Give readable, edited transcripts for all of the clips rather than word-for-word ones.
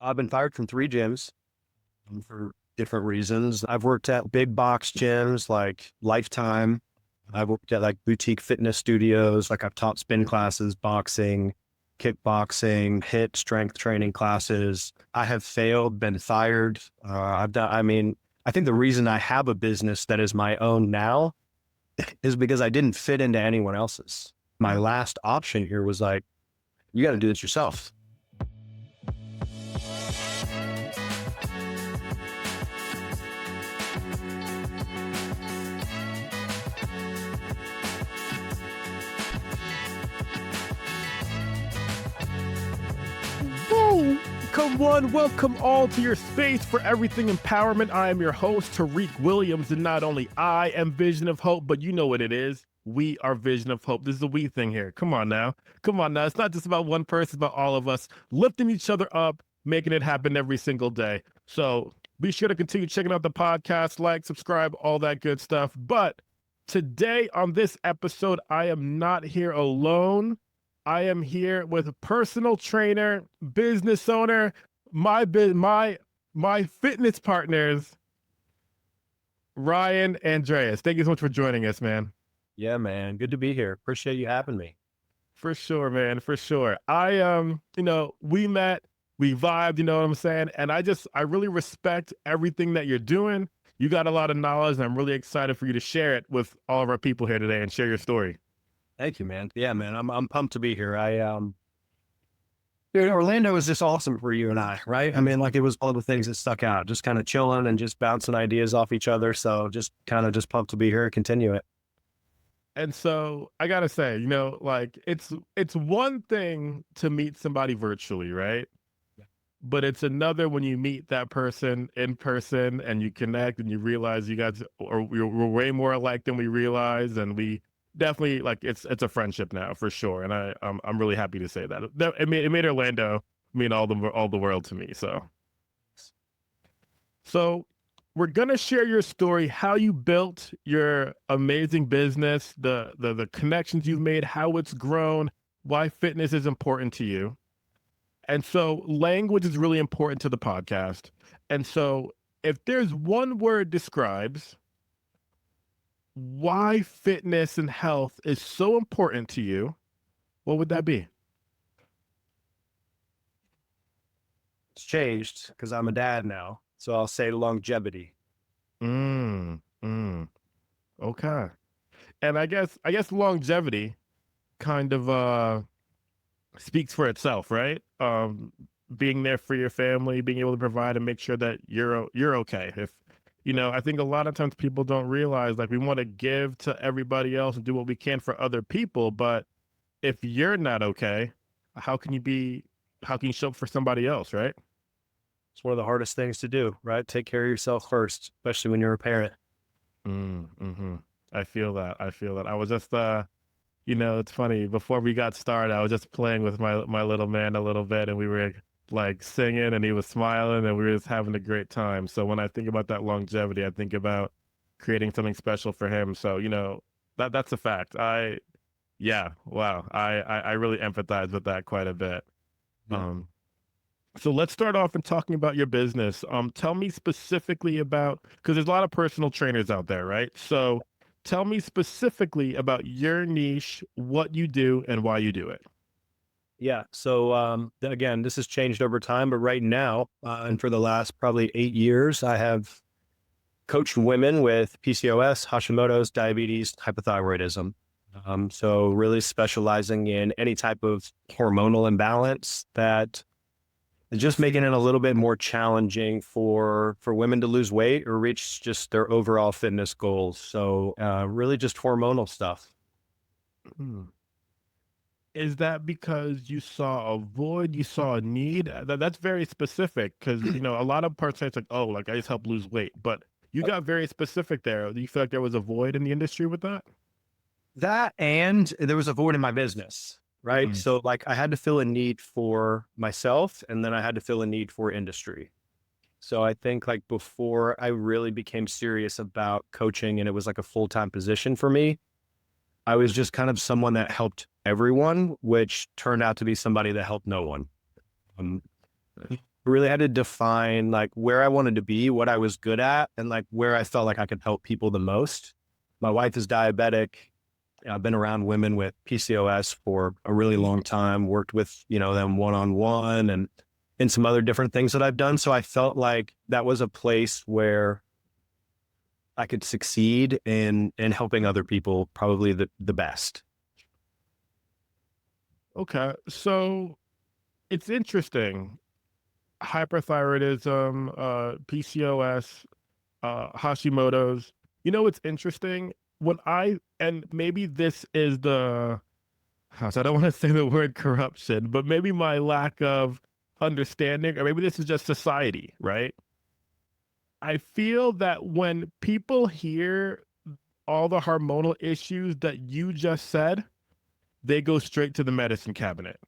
I've been fired from 3 gyms for different reasons. I've worked at big box gyms like Lifetime. I've worked at like boutique fitness studios. Like I've taught spin classes, boxing, kickboxing, HIIT strength training classes. I have failed, been fired. I think the reason I have a business that is my own now is because I didn't fit into anyone else's. My last option here was like, you got to do this yourself. Come on, welcome all to your space for everything empowerment. I am your host, Tariq Williams, and not only I am Vision of Hope, but you know what it is. We are Vision of Hope. This is a we thing here. Come on now. Come on now. It's not just about one person, it's about all of us lifting each other up, making it happen every single day. So be sure to continue checking out the podcast, like, subscribe, all that good stuff. But today on this episode, I am not here alone. I am here with a personal trainer, business owner, my fitness partners, Ryan Andreas. Thank you so much for joining us, man. Yeah, man. Good to be here. Appreciate you having me. For sure, man. For sure. We met, we vibed, you know what I'm saying? And I really respect everything that you're doing. You got a lot of knowledge, and I'm really excited for you to share it with all of our people here today and share your story. Thank you, man. Yeah, man. I'm pumped to be here. Dude, Orlando was just awesome for you and I, right? I mean, like it was one of the things that stuck out, just kind of chilling and just bouncing ideas off each other. So just pumped to be here and continue it. And so I gotta say, it's one thing to meet somebody virtually, right? Yeah. But it's another when you meet that person in person and you connect and you realize you guys we're way more alike than we realized, and we definitely it's a friendship now for sure. And I'm really happy to say that. It made Orlando mean all the world to me. So we're gonna share your story, how you built your amazing business, the connections you've made, how it's grown, why fitness is important to you. And so language is really important to the podcast. And so if there's one word describes why fitness and health is so important to you, what would that be? It's changed because I'm a dad now. So I'll say longevity. Okay. And I guess longevity kind of speaks for itself, right? Being there for your family, being able to provide and make sure that you're okay. I think a lot of times people don't realize, like, we want to give to everybody else and do what we can for other people, but if you're not okay, how can you show up for somebody else, right? It's one of the hardest things to do, right? Take care of yourself first, especially when you're a parent. I feel that. I was just, it's funny. Before we got started, I was just playing with my little man a little bit, and we were like singing, and he was smiling, and we were just having a great time. So when I think about that longevity, I think about creating something special for him. So, that's a fact. Wow. I really empathize with that quite a bit. Yeah. So let's start off in talking about your business. Tell me specifically about, because there's a lot of personal trainers out there, right? So tell me specifically about your niche, what you do, and why you do it. Yeah. So again, this has changed over time, but right now, and for the last probably 8 years, I have coached women with PCOS, Hashimoto's, diabetes, hypothyroidism. So really specializing in any type of hormonal imbalance that is just making it a little bit more challenging for women to lose weight or reach just their overall fitness goals. So really just hormonal stuff. Is that because you saw a void, you saw a need? That's very specific, because a lot of parts say it's like, oh, like I just help lose weight, but you got very specific there. Do you feel like there was a void in the industry with that? That, and there was a void in my business, right? So like I had to fill a need for myself, and then I had to fill a need for industry. So I think like before I really became serious about coaching and it was like a full-time position for me, I was just kind of someone that helped everyone, which turned out to be somebody that helped no one. really had to define like where I wanted to be, what I was good at, and like where I felt like I could help people the most. My wife is diabetic. I've been around women with PCOS for a really long time, worked with, them one-on-one and in some other different things that I've done. So I felt like that was a place where I could succeed in helping other people probably the best. Okay. So it's interesting. Hyperthyroidism, PCOS, Hashimoto's. You know what's interesting? And maybe this is I don't want to say the word corruption, but maybe my lack of understanding, or maybe this is just society, right? I feel that when people hear all the hormonal issues that you just said, they go straight to the medicine cabinet.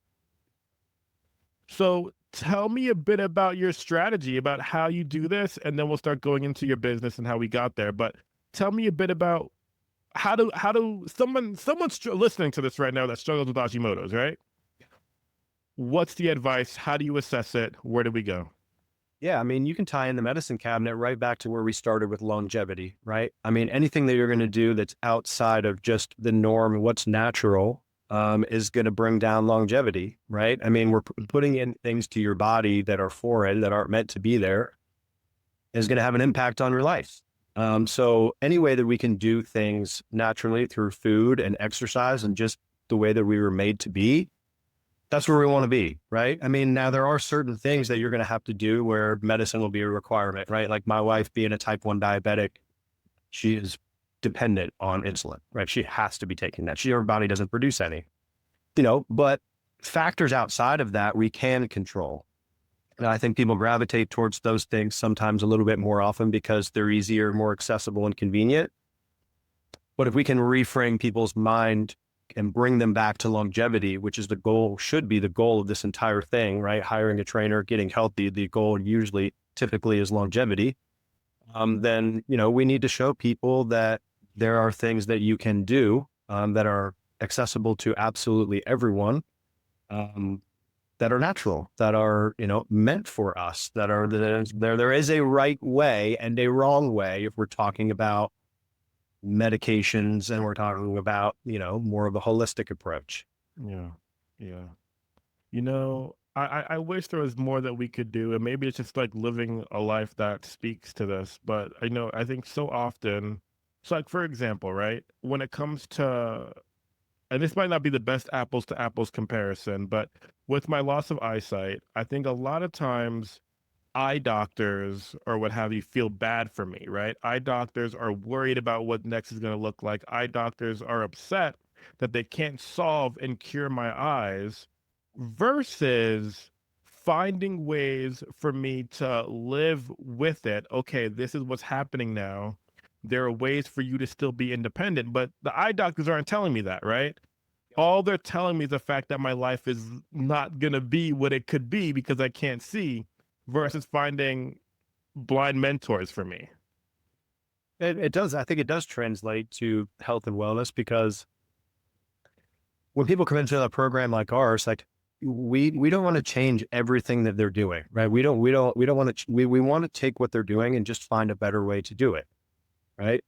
So tell me a bit about your strategy, about how you do this, and then we'll start going into your business and how we got there. But tell me a bit about how do someone's listening to this right now that struggles with Hashimoto's, right? What's the advice? How do you assess it? Where do we go? Yeah, I mean, you can tie in the medicine cabinet right back to where we started with longevity, right? I mean, anything that you're going to do that's outside of just the norm, what's natural, is going to bring down longevity, right? I mean, we're putting in things to your body that are foreign, that aren't meant to be there, is going to have an impact on your life. So any way that we can do things naturally through food and exercise and just the way that we were made to be, that's where we want to be, right? I mean, now there are certain things that you're going to have to do where medicine will be a requirement, right? Like my wife being a type 1 diabetic, she is dependent on insulin, right? She has to be taking that. Her body doesn't produce any, but factors outside of that we can control. And I think people gravitate towards those things sometimes a little bit more often because they're easier, more accessible and convenient. But if we can reframe people's mind and bring them back to longevity, which is the goal, should be the goal of this entire thing, right? Hiring a trainer, getting healthy, the goal typically is longevity. Then, we need to show people that there are things that you can do that are accessible to absolutely everyone, that are natural, that are, meant for us, there is a right way and a wrong way if we're talking about medications and we're talking about, more of a holistic approach. Yeah, yeah. I wish there was more that we could do, and maybe it's just like living a life that speaks to this. But I think so often, so like for example, right, when it comes to, and this might not be the best apples to apples comparison, but with my loss of eyesight, I think a lot of times eye doctors or what have you feel bad for me, right? Eye doctors are worried about what next is going to look like. Eye doctors are upset that they can't solve and cure my eyes versus finding ways for me to live with it. Okay, this is what's happening now. There are ways for you to still be independent, but the eye doctors aren't telling me that, right? All they're telling me is the fact that my life is not going to be what it could be because I can't see versus finding blind mentors for me. It does. I think it does translate to health and wellness because when people come into a program like ours, like we don't want to change everything that they're doing, right? We don't want to, we want to take what they're doing and just find a better way to do it. Right.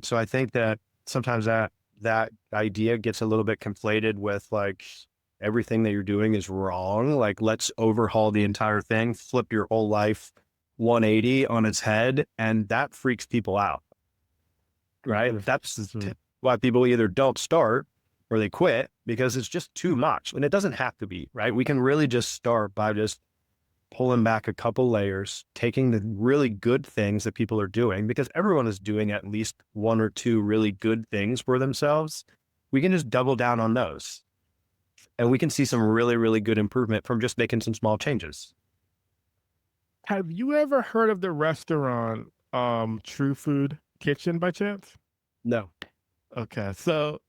So I think that sometimes that idea gets a little bit conflated with like everything that you're doing is wrong. Like, let's overhaul the entire thing, flip your whole life 180 on its head. And that freaks people out. Right. That's why people either don't start or they quit because it's just too much. And it doesn't have to be, right? We can really just start by just pulling back a couple layers, taking the really good things that people are doing, because everyone is doing at least one or two really good things for themselves. We can just double down on those. And we can see some really, really good improvement from just making some small changes. Have you ever heard of the restaurant True Food Kitchen by chance? No. Okay, so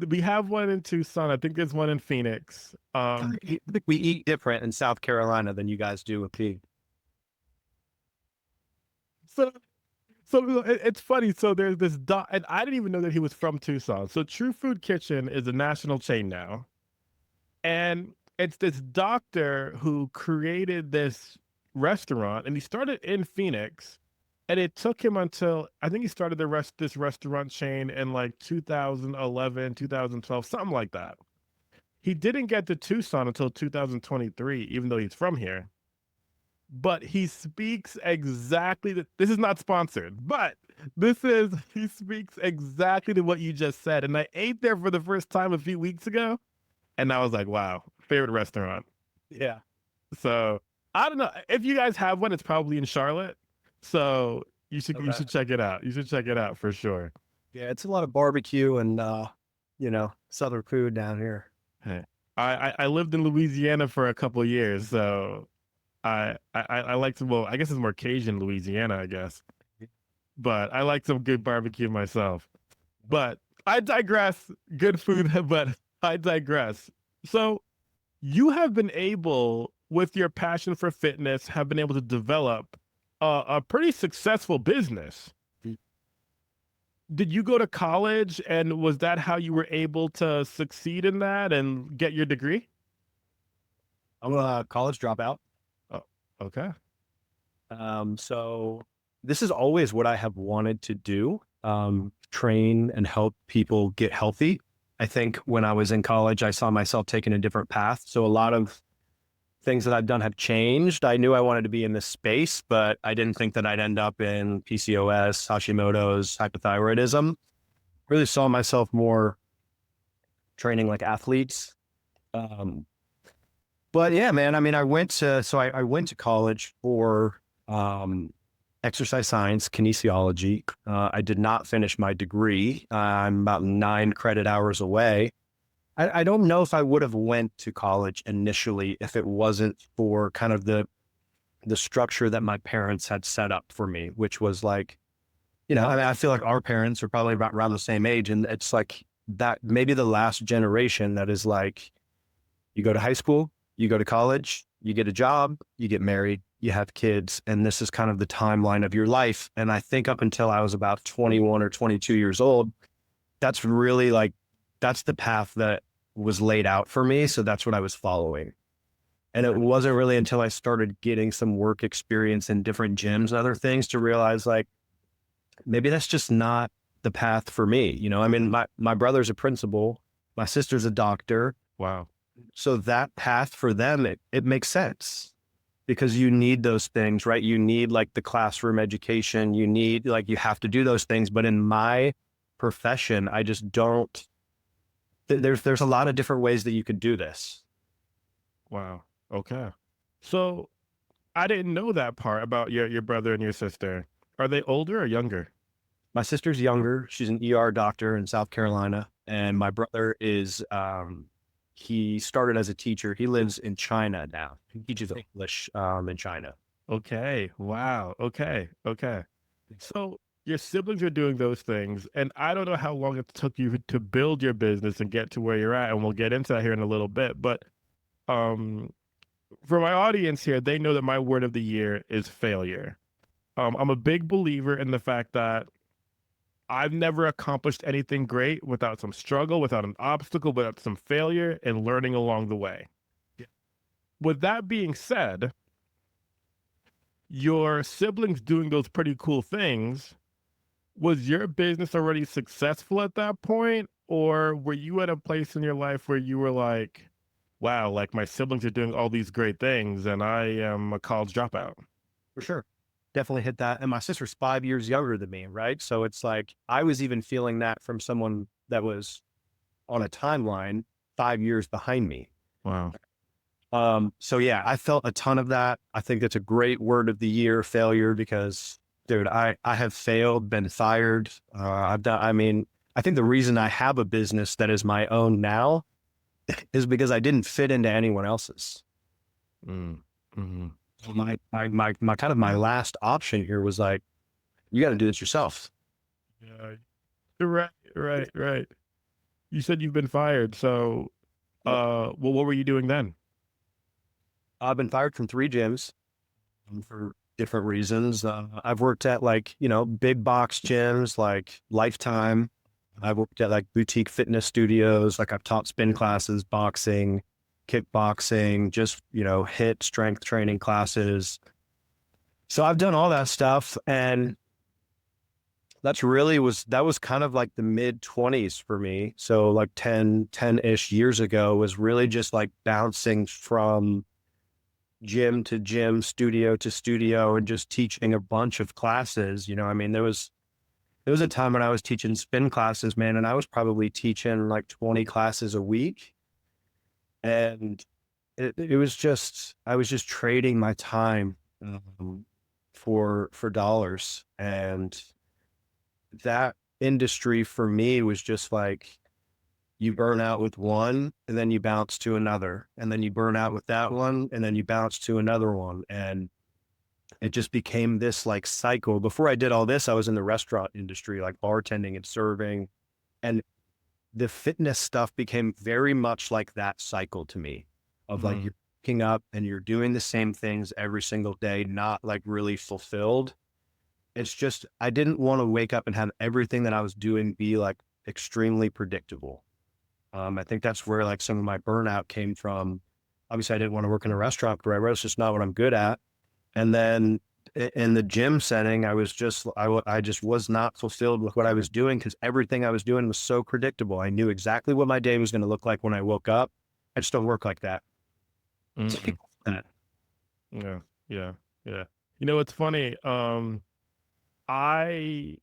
we have one in Tucson. I think there's one in Phoenix. I think we eat different in South Carolina than you guys do with pig. So it's funny. So there's this doc, and I didn't even know that he was from Tucson. So True Food Kitchen is a national chain now, and it's this doctor who created this restaurant, and he started in Phoenix. And it took him until I think he started this restaurant chain in like 2011, 2012, something like that. He didn't get to Tucson until 2023, even though he's from here. But he speaks exactly this is not sponsored, but he speaks exactly to what you just said. And I ate there for the first time a few weeks ago, and I was like, wow, favorite restaurant. Yeah. So I don't know if you guys have one. It's probably in Charlotte, so you Okay. should check it out. You should check it out for sure. Yeah, it's a lot of barbecue and Southern food down here. Hey, I lived in Louisiana for a couple of years, so I like some. Well, I guess it's more Cajun Louisiana, I guess, but I like some good barbecue myself. But I digress. Good food, but I digress. So you have been able, with your passion for fitness, have been able to develop a pretty successful business. Mm. Did you go to college, and was that how you were able to succeed in that and get your degree? I'm a college dropout. Oh, okay. So this is always what I have wanted to do, train and help people get healthy. I think when I was in college, I saw myself taking a different path. So a lot of things that I've done have changed. I knew I wanted to be in this space, but I didn't think that I'd end up in PCOS, Hashimoto's, hypothyroidism. Really saw myself more training like athletes. But yeah, man, I mean, I went to college for exercise science, kinesiology. I did not finish my degree. I'm about 9 credit hours away. I don't know if I would have went to college initially if it wasn't for kind of the structure that my parents had set up for me, which was like, I mean, I feel like our parents are probably about around the same age, and it's like that maybe the last generation that is like, you go to high school, you go to college, you get a job, you get married, you have kids, and this is kind of the timeline of your life. And I think up until I was about 21 or 22 years old, that's really like, that's the path that was laid out for me. So that's what I was following. And it wasn't really until I started getting some work experience in different gyms and other things to realize like, maybe that's just not the path for me. I mean, my brother's a principal, my sister's a doctor. Wow. So that path for them, it makes sense because you need those things, right? You need like the classroom education, you need like, you have to do those things. But in my profession, I just don't, there's a lot of different ways that you could do this. Wow. Okay. So I didn't know that part about your brother and your sister. Are they older or younger? My sister's younger. She's an ER doctor in South Carolina. And my brother is, he started as a teacher. He lives in China now. He teaches English in China. Okay. Wow. Okay. Okay. So your siblings are doing those things, and I don't know how long it took you to build your business and get to where you're at, and we'll get into that here in a little bit. But um, for my audience here, they know that my word of the year is failure. I'm a big believer in the fact that I've never accomplished anything great without some struggle, without an obstacle, without some failure and learning along the way. Yeah. With that being said, your siblings doing those pretty cool things, was your business already successful at that point? Or were you at a place in your life where you were like, wow, like my siblings are doing all these great things and I am a college dropout? For sure. Definitely hit that. And my sister's 5 years younger than me, right? So it's like, I was even feeling that from someone that was on a timeline 5 years behind me. Wow. So yeah, I felt a ton of that. I think that's a great word of the year, failure, because dude, I have failed, been fired. I've done, I mean, I think the reason I have a business that is my own now is because I didn't fit into anyone else's. Mm. Mm-hmm. My kind of my last option here was like, you got to do this yourself. Yeah. Right. You said you've been fired. So, well, what were you doing then? I've been fired from 3 gyms for different reasons. I've worked at like, big box gyms like Lifetime. I've worked at like boutique fitness studios. Like I've taught spin classes, boxing, kickboxing, just, HIIT strength training classes. So I've done all that stuff, and that was kind of like the mid 20s for me. So like 10-ish years ago was really just like bouncing from gym to gym, studio to studio, and just teaching a bunch of classes. I mean, there was a time when I was teaching spin classes, man, and I was probably teaching like 20 classes a week. And it was just, I was just trading my time for dollars. And that industry for me was just like, you burn out with one and then you bounce to another, and then you burn out with that one and then you bounce to another one. And it just became this like cycle. Before I did all this, I was in the restaurant industry, like bartending and serving. And the fitness stuff became very much like that cycle to me of like, Mhm. you're waking up and you're doing the same things every single day, not like really fulfilled. It's just, I didn't want to wake up and have everything that I was doing be like extremely predictable. I think that's where like some of my burnout came from. Obviously, I didn't want to work in a restaurant forever. It's just not what I'm good at. And then in the gym setting, I just was not fulfilled with what I was doing because everything I was doing was so predictable. I knew exactly what my day was going to look like when I woke up. I just don't work like that. Mm-mm. Yeah, yeah, yeah. It's funny. I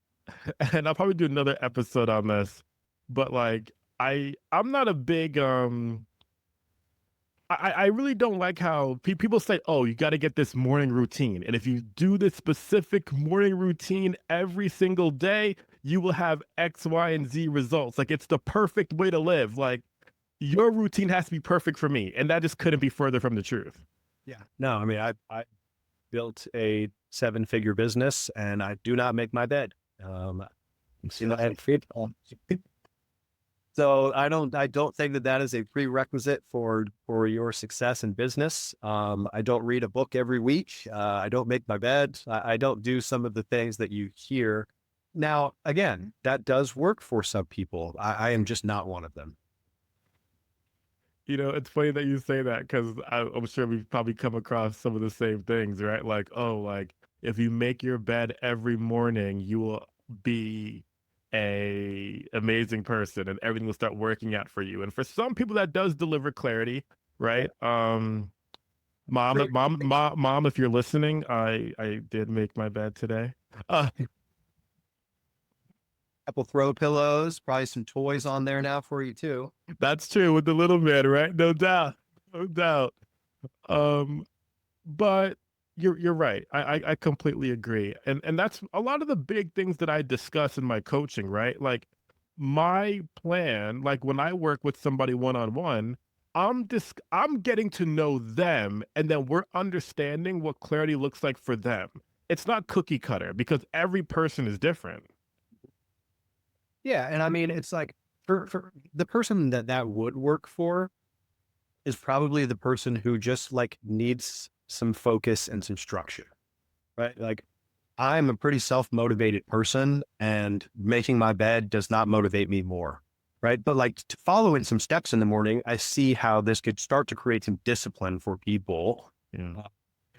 and I'll probably do another episode on this, but like I'm not a big I really don't like how people say, oh, you got to get this morning routine. And if you do this specific morning routine every single day, you will have X, Y, and Z results. Like it's the perfect way to live. Like your routine has to be perfect for me. And that just couldn't be further from the truth. Yeah. No, I mean, I built a 7-figure business and I do not make my bed. And so I don't think that that is a prerequisite for your success in business. I don't read a book every week. I don't make my bed. I don't do some of the things that you hear. Now, again, that does work for some people. I am just not one of them. It's funny that you say that because I'm sure we've probably come across some of the same things, right? Like, oh, like if you make your bed every morning, you will be a amazing person and everything will start working out for you. And for some people, that does deliver clarity, right? Mom, if you're listening, I did make my bed today. Uh, Couple throw pillows, probably some toys on there now for you too. that's true with the little man, right? No doubt, no doubt. Um, But you're right. I completely agree. And that's a lot of the big things that I discuss in my coaching, right? Like my plan, like when I work with somebody one on one, I'm getting to know them and then we're understanding what clarity looks like for them. It's not cookie cutter because every person is different. Yeah, and I mean, it's like for the person that that would work for is probably the person who just like needs some focus and some structure, right? Like I'm a pretty self-motivated person and making my bed does not motivate me more, right? But like to follow in some steps in the morning, I see how this could start to create some discipline for people Yeah.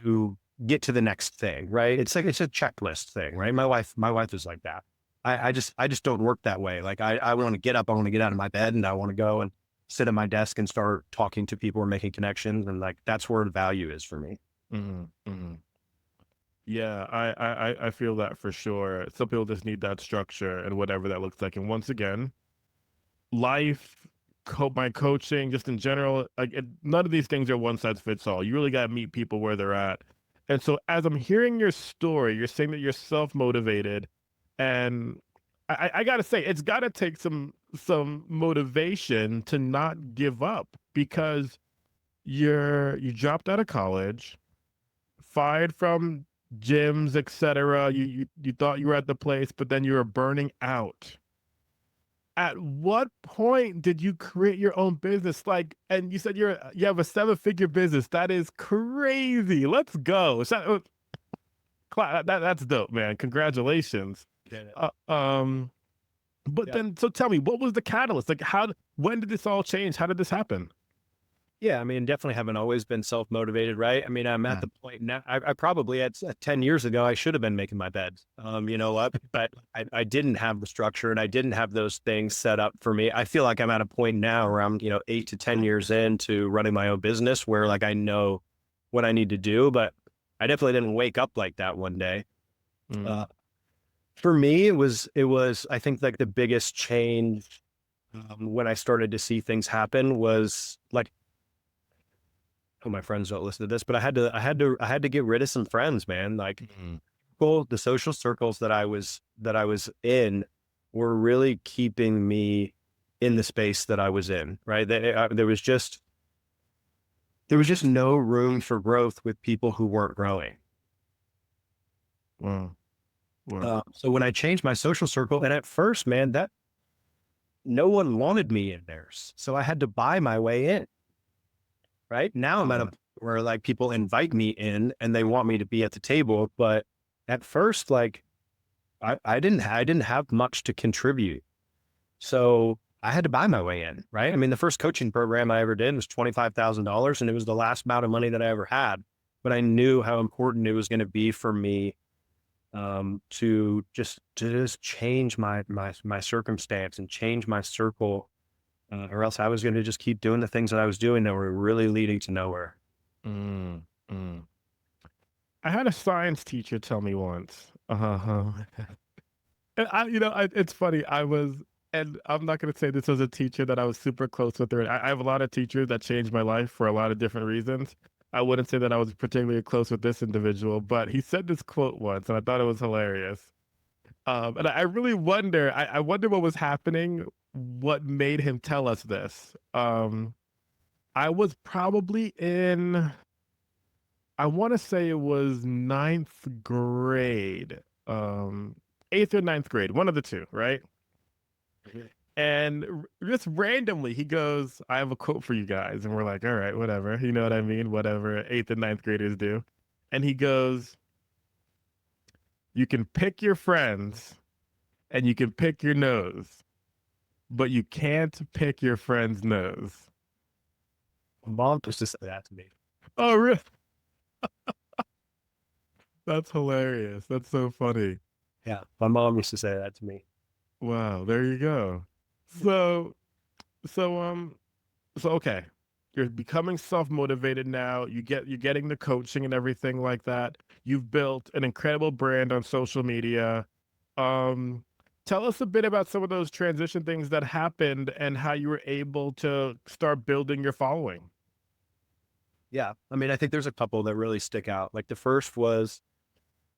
who get to the next thing, right? It's like it's a checklist thing, right? My wife is like that. I just don't work that way. Like I want to get up, I want to get out of my bed and I want to go and sit at my desk and start talking to people or making connections. And like that's where the value is for me. Hmm. Hmm. Yeah, I feel that for sure. Some people just need that structure and whatever that looks like. And once again, life, my coaching, just in general, like none of these things are one size fits all. You really got to meet people where they're at. And so, as I'm hearing your story, you're saying that you're self motivated, and I got to say, it's got to take some motivation to not give up because you dropped out of college, fired from gyms, etc. You thought you were at the place, but then you were burning out. At what point did you create your own business? Like, and you said you have a 7-figure business. That is crazy. Let's go. That's dope, man. Congratulations. Uh, um, but Yeah. then, so tell me, what was the catalyst? Like, when did this all change? How did this happen? Yeah, I mean, definitely haven't always been self-motivated, right? I mean, I'm at Yeah. the point now, I probably at 10 years ago, I should have been making my bed. You know what? But I didn't have the structure and I didn't have those things set up for me. I feel like I'm at a point now where I'm, 8 to 10 years into running my own business where like I know what I need to do, but I definitely didn't wake up like that one day. Mm. Uh, for me, it was, I think like the biggest change when I started to see things happen was like, oh, my friends don't listen to this, but I had to get rid of some friends, man. Like, Mm. well, the social circles that I was in were really keeping me in the space that I was in, right? There was just no room for growth with people who weren't growing. Wow. Wow. So when I changed my social circle, and at first, man, that no one wanted me in theirs, so I had to buy my way in. Right now, I'm at a Yeah. point where like people invite me in and they want me to be at the table, but at first, like I didn't have much to contribute. So I had to buy my way in, right? I mean, the first coaching program I ever did was $25,000 and it was the last amount of money that I ever had. But I knew how important it was going to be for me to just change my circumstance and change my circle, or else I was going to just keep doing the things that I was doing that were really leading to nowhere. Mm. Mm. I had a science teacher tell me once. And it's funny. And I'm not going to say this was a teacher that I was super close with. Her. I have a lot of teachers that changed my life for a lot of different reasons. I wouldn't say that I was particularly close with this individual, but he said this quote once, and I thought it was hilarious. And I really wonder. I wonder what was happening, what made him tell us this. I was probably in. I want to say it was ninth grade, eighth or ninth grade, one of the two, right? Mhm. And just randomly, he goes, I have a quote for you guys. And we're like, all right, whatever. You know what I mean? Whatever eighth and ninth graders do. And he goes, you can pick your friends and you can pick your nose, but you can't pick your friend's nose. My mom used to say that to me. Oh, really? That's hilarious. That's so funny. Yeah, my mom used to say that to me. Wow. There you go. So, so, okay. You're becoming self-motivated now. You're getting the coaching and everything like that. You've built an incredible brand on social media. Um, Tell us a bit about some of those transition things that happened and how you were able to start building your following. Yeah, I mean, I think there's a couple that really stick out. Like the first was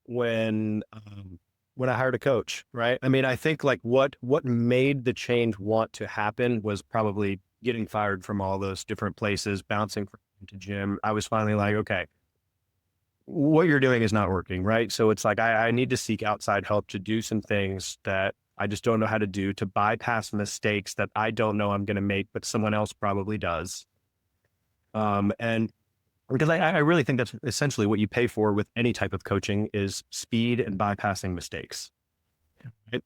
when I hired a coach, right? I mean, I think like what made the change want to happen was probably getting fired from all those different places, bouncing from gym to gym. I was finally like, okay, what you're doing is not working, right? So it's like I need to seek outside help to do some things that I just don't know how to do, to bypass mistakes that I don't know I'm going to make, but someone else probably does. And because I really think that's essentially what you pay for with any type of coaching is speed and bypassing mistakes. Right?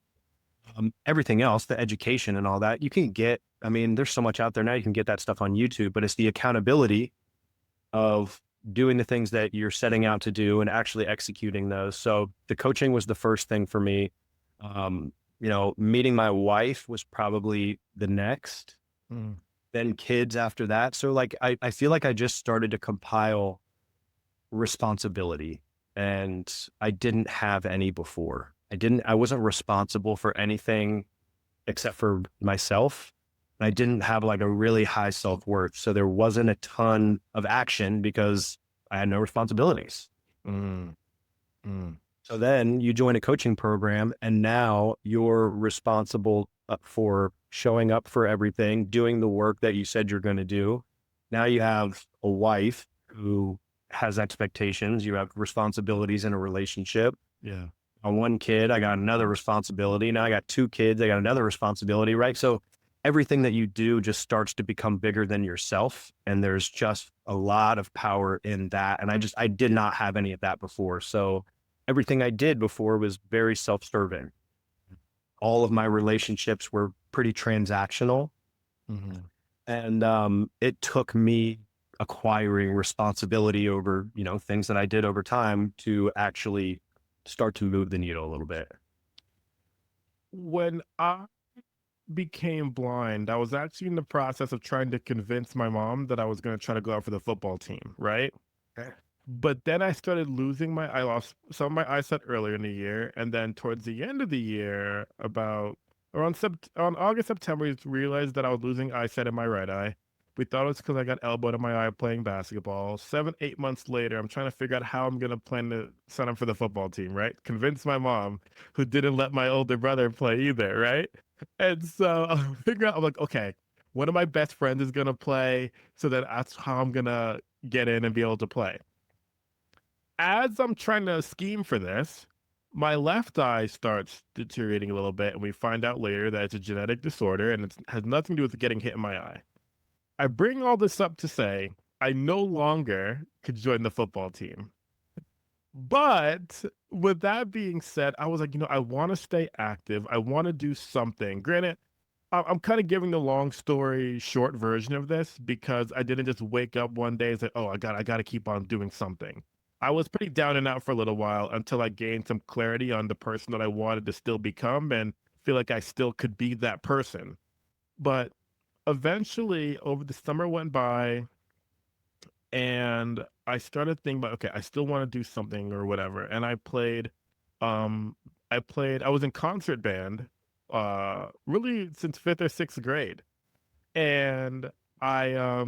Everything else, the education and all that, you can get. I mean, there's so much out there now. You can get that stuff on YouTube, but it's the accountability of doing the things that you're setting out to do and actually executing those. So the coaching was the first thing for me. Meeting my wife was probably the next, Mm. then kids after that. So like, I feel like I just started to compile responsibility and I didn't have any before. I wasn't responsible for anything except for myself. I didn't have like a really high self-worth. So there wasn't a ton of action because I had no responsibilities. Mm. Mm. So then you join a coaching program and now you're responsible for showing up for everything, doing the work that you said you're going to do. Now you have a wife who has expectations. You have responsibilities in a relationship. Yeah. On one kid, I got another responsibility. Now I got two kids, I got another responsibility, right? So everything that you do just starts to become bigger than yourself. And there's just a lot of power in that. And I did not have any of that before. So everything I did before was very self-serving. All of my relationships were pretty transactional. Mhm. And it took me acquiring responsibility over, things that I did over time to actually start to move the needle a little bit. When I became blind, I was actually in the process of trying to convince my mom that I was going to try to go out for the football team, right? Okay. But then I lost some of my eyesight earlier in the year, and then towards the end of the year, about on August, September, we realized that I was losing eyesight in my right eye. We thought it was because I got elbowed in my eye playing basketball. 7, 8 months later, I'm trying to figure out how I'm gonna plan to sign up for the football team, right? Convince my mom, who didn't let my older brother play either, right? And so I'm like, okay, one of my best friends is gonna play, so that's how I'm gonna get in and be able to play. As I'm trying to scheme for this, my left eye starts deteriorating a little bit, and we find out later that it's a genetic disorder and it has nothing to do with getting hit in my eye. I bring all this up to say I no longer could join the football team. But with that being said, I was like, I want to stay active. I want to do something. Granted, I'm kind of giving the long story short version of this because I didn't just wake up one day and say, "Oh, I got to keep on doing something." I was pretty down and out for a little while until I gained some clarity on the person that I wanted to still become and feel like I still could be that person. But eventually, over the summer went by, and I started thinking about, okay, I still want to do something or whatever. And um, I was in concert band, really since fifth or sixth grade. And I,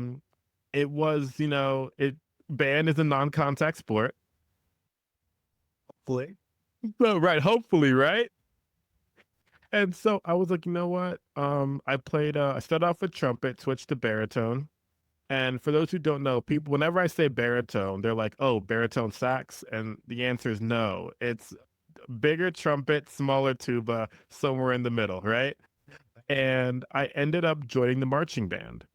it was, band is a non-contact sport. Hopefully. So, right, hopefully, right? And so I was like, you know what? I started off with trumpet, switched to baritone. And for those who don't know, people, whenever I say baritone, they're like, oh, baritone sax. And the answer is no. It's bigger trumpet, smaller tuba, somewhere in the middle, right? And I ended up joining the marching band.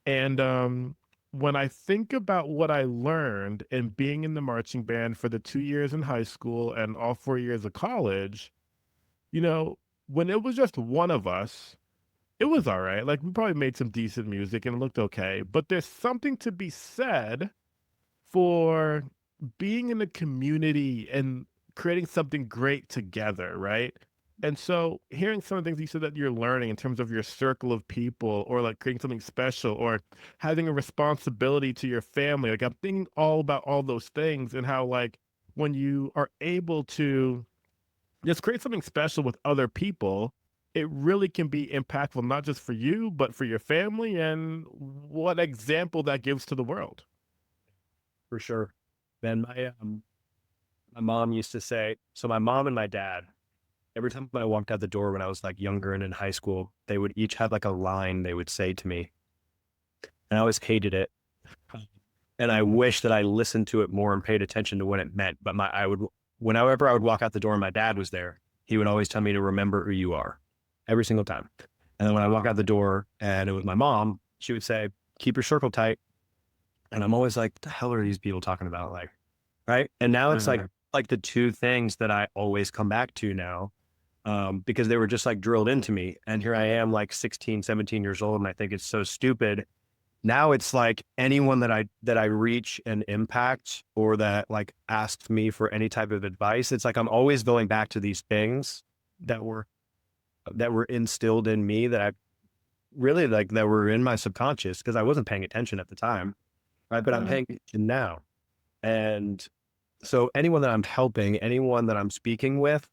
And when I think about what I learned in being in the marching band for the 2 years in high school and all 4 years of college, you know, when it was just one of us, it was all right. Like, we probably made some decent music and it looked okay. But there's something to be said for being in a community and creating something great together, right? And so hearing some of the things you said that you're learning in terms of your circle of people or like creating something special or having a responsibility to your family, like I'm thinking all about all those things and how like when you are able to just create something special with other people, it really can be impactful, not just for you, but for your family and what example that gives to the world. For sure. Man, my mom used to say, so my mom and my dad, every time I walked out the door when I was like younger and in high school, they would each have like a line they would say to me. And I always hated it. And I wish that I listened to it more and paid attention to what it meant. But whenever I would walk out the door and my dad was there, he would always tell me to remember who you are every single time. And then when I walk out the door and it was my mom, she would say, keep your circle tight. And I'm always like, what the hell are these people talking about? Like, right. And now it's like the two things that I always come back to now, because they were just like drilled into me. And here I am like 16, 17 years old. And I think it's so stupid. Now it's like anyone that I reach and impact or that like asks me for any type of advice, it's like I'm always going back to these things that were instilled in me that I really like that were in my subconscious because I wasn't paying attention at the time. Right. But I'm paying attention now. And so anyone that I'm helping, anyone that I'm speaking with,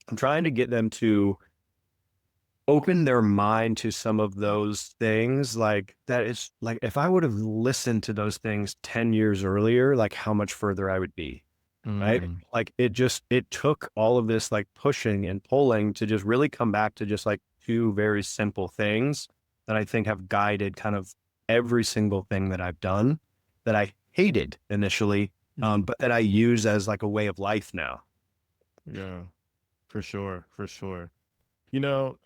I'm trying to get them to open their mind to some of those things. Like that is like, if I would have listened to those things 10 years earlier, like how much further I would be. Right. Like it took all of this like pushing and pulling to just really come back to just like two very simple things that I think have guided kind of every single thing that I've done that I hated initially, but that I use as like a way of life now. Yeah, for sure, for sure. You know,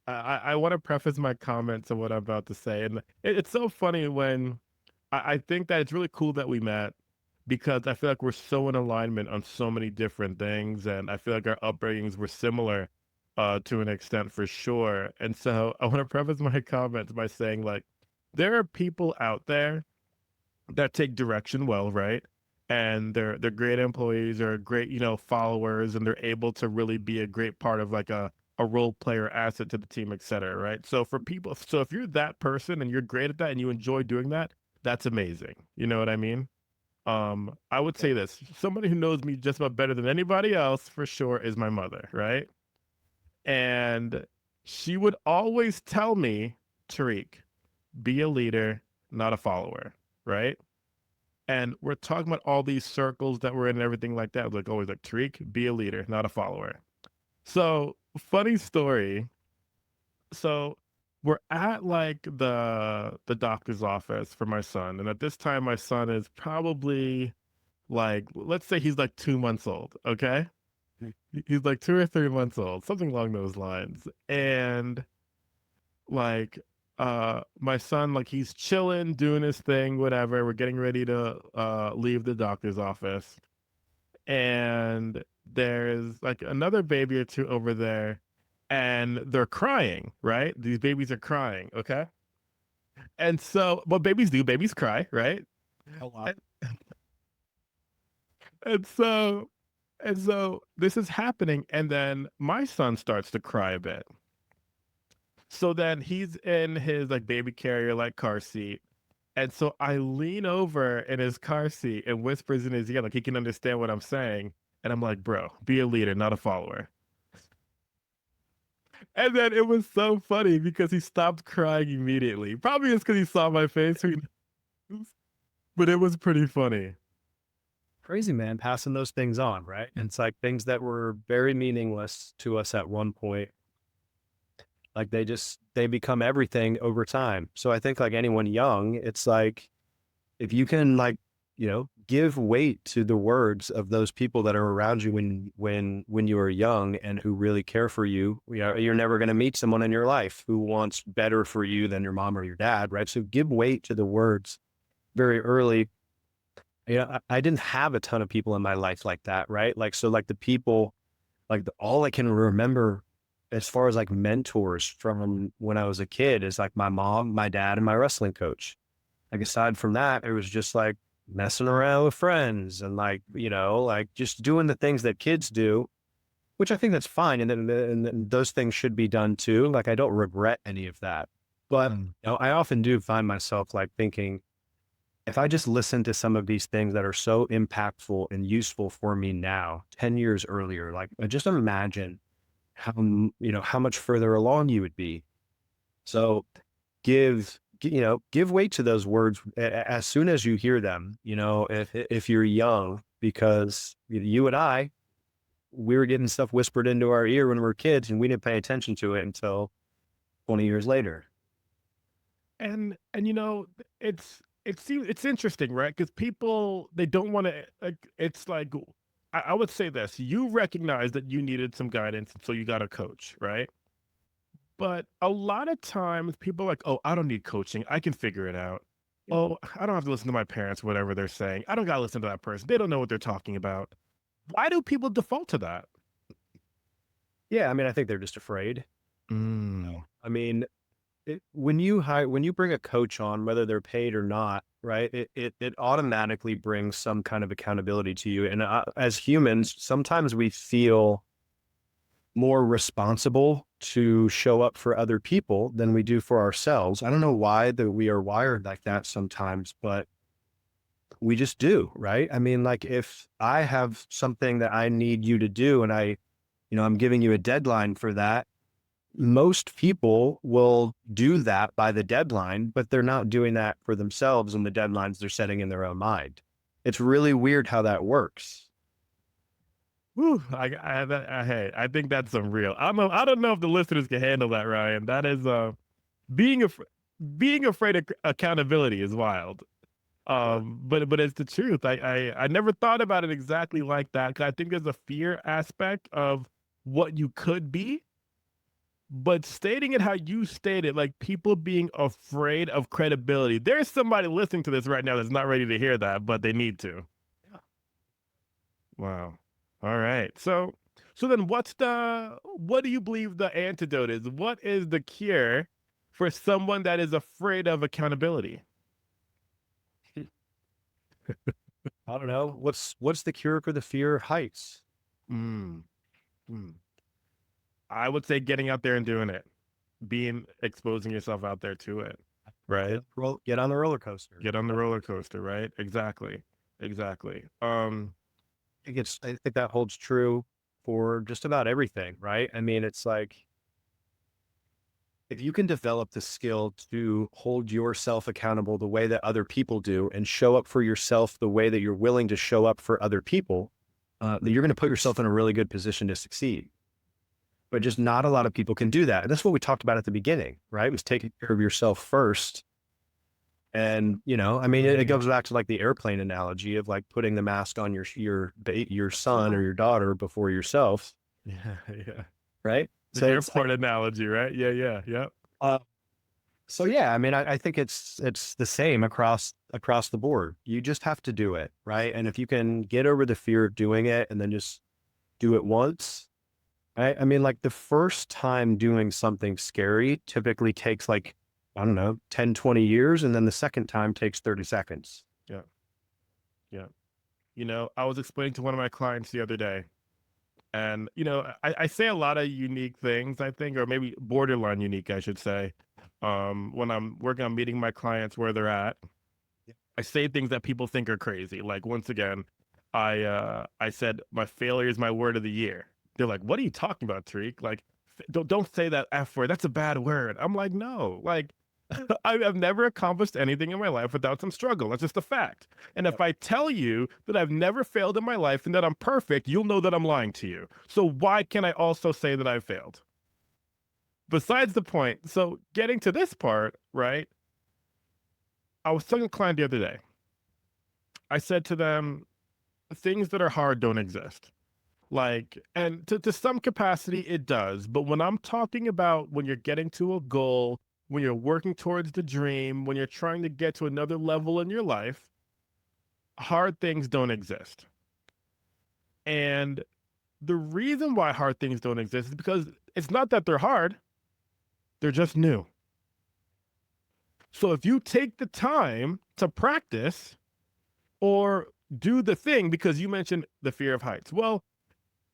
I want to preface my comments of what I'm about to say, and it's so funny when I think that it's really cool that we met because I feel like we're so in alignment on so many different things, and I feel like our upbringings were similar to an extent for sure. And so I want to preface my comments by saying, like, there are people out there that take direction well, right? And they're great employees or great, followers, and they're able to really be a great part of like a role player asset to the team, et cetera, right? So for people, so if you're that person and you're great at that and you enjoy doing that, that's amazing. You know what I mean? I would say this: somebody who knows me just about better than anybody else for sure is my mother, right? And she would always tell me, Tariq, be a leader, not a follower, right? And we're talking about all these circles that we're in and everything like that. Like always like Tariq, be a leader, not a follower. So funny story. So we're at like the doctor's office for my son. And at this time, my son is probably like, let's say he's like 2 months old. Okay. He's like 2 or 3 months old, something along those lines. And like my son, like he's chilling, doing his thing, whatever. We're getting ready to leave the doctor's office. And there's like another baby or two over there, and they're crying, right? These babies are crying, okay? And so what babies do, babies cry, right? A lot. And so this is happening, and then my son starts to cry a bit. So then he's in his like baby carrier like car seat. And so I lean over in his car seat and whispers in his ear, like he can understand what I'm saying. And I'm like, bro, be a leader, not a follower. And then it was so funny because he stopped crying immediately. Probably it's because he saw my face, but it was pretty funny. Crazy, man, passing those things on, right? And it's like things that were very meaningless to us at one point. Like they become everything over time. So I think like anyone young, it's like if you can like, give weight to the words of those people that are around you when you are young and who really care for you, you're never going to meet someone in your life who wants better for you than your mom or your dad, right? So give weight to the words very early. I didn't have a ton of people in my life like that, right? Like, so like the people, like all I can remember as far as like mentors from when I was a kid is like my mom, my dad, and my wrestling coach. Like aside from that, it was just like messing around with friends and like, like just doing the things that kids do, which I think that's fine. And then those things should be done too. Like I don't regret any of that. But I often do find myself like thinking, if I just listen to some of these things that are so impactful and useful for me now, 10 years earlier, like just imagine how much further along you would be. So give weight to those words as soon as you hear them, if you're young, because you and I, we were getting stuff whispered into our ear when we were kids and we didn't pay attention to it until 20 years later. And it's interesting, right? Because people they don't want to like it's like I would say this: you recognize that you needed some guidance, so you got a coach, right? But a lot of times people are like, oh, I don't need coaching. I can figure it out. Oh, I don't have to listen to my parents, whatever they're saying. I don't got to listen to that person. They don't know what they're talking about. Why do people default to that? Yeah. I mean, I think they're just afraid. Mm. I mean, when you bring a coach on, whether they're paid or not, right? It automatically brings some kind of accountability to you. And as humans, sometimes we feel more responsible to show up for other people than we do for ourselves. I don't know why that we are wired like that sometimes, but we just do, right? I mean, like if I have something that I need you to do and I'm giving you a deadline for that, most people will do that by the deadline, but they're not doing that for themselves and the deadlines they're setting in their own mind. It's really weird how that works. Whew, hey, I think that's some real. I don't know if the listeners can handle that, Ryan. That is being af- being afraid of accountability is wild. But it's the truth. I never thought about it exactly like that. 'Cause I think there's a fear aspect of what you could be, but stating it how you stated, like people being afraid of credibility. There's somebody listening to this right now that's not ready to hear that, but they need to. Yeah. Wow. All right. So then what do you believe the antidote is? What is the cure for someone that is afraid of accountability? I don't know. What's the cure for the fear of heights? Mm, mm. I would say getting out there and doing it, exposing yourself out there to it, right? Get on the roller coaster. Get on the roller coaster, right? Exactly. Exactly. I think that holds true for just about everything, right? I mean, it's like if you can develop the skill to hold yourself accountable the way that other people do and show up for yourself the way that you're willing to show up for other people, you're going to put yourself in a really good position to succeed. But just not a lot of people can do that. And that's what we talked about at the beginning, right? It was taking care of yourself first. And, I mean, it goes back to like the airplane analogy of like putting the mask on your son or your daughter before yourself. Yeah, yeah. Right. The So airport analogy, right? Yeah, yeah, yeah. So yeah, I mean, I think it's the same across the board. You just have to do it, right? And if you can get over the fear of doing it and then just do it once, right? I mean, like the first time doing something scary typically takes like, I don't know, 10, 20 years. And then the second time takes 30 seconds. Yeah. Yeah. I was explaining to one of my clients the other day, and, I say a lot of unique things, I think, or maybe borderline unique, I should say. When I'm working on meeting my clients where they're at, I say things that people think are crazy. Like, once again, I said my failure is my word of the year. They're like, "What are you talking about, Tariq? Like, don't say that F word. That's a bad word." I'm like, "No, like, I've never accomplished anything in my life without some struggle. That's just a fact. And if I tell you that I've never failed in my life and that I'm perfect, you'll know that I'm lying to you. So why can't I also say that I failed?" Besides the point, so getting to this part, right? I was telling a client the other day. I said to them, things that are hard don't exist. Like, and to some capacity, it does. But when I'm talking about when you're getting to a goal, when you're working towards the dream, when you're trying to get to another level in your life, hard things don't exist. And the reason why hard things don't exist is because it's not that they're hard, they're just new. So if you take the time to practice or do the thing, because you mentioned the fear of heights. Well,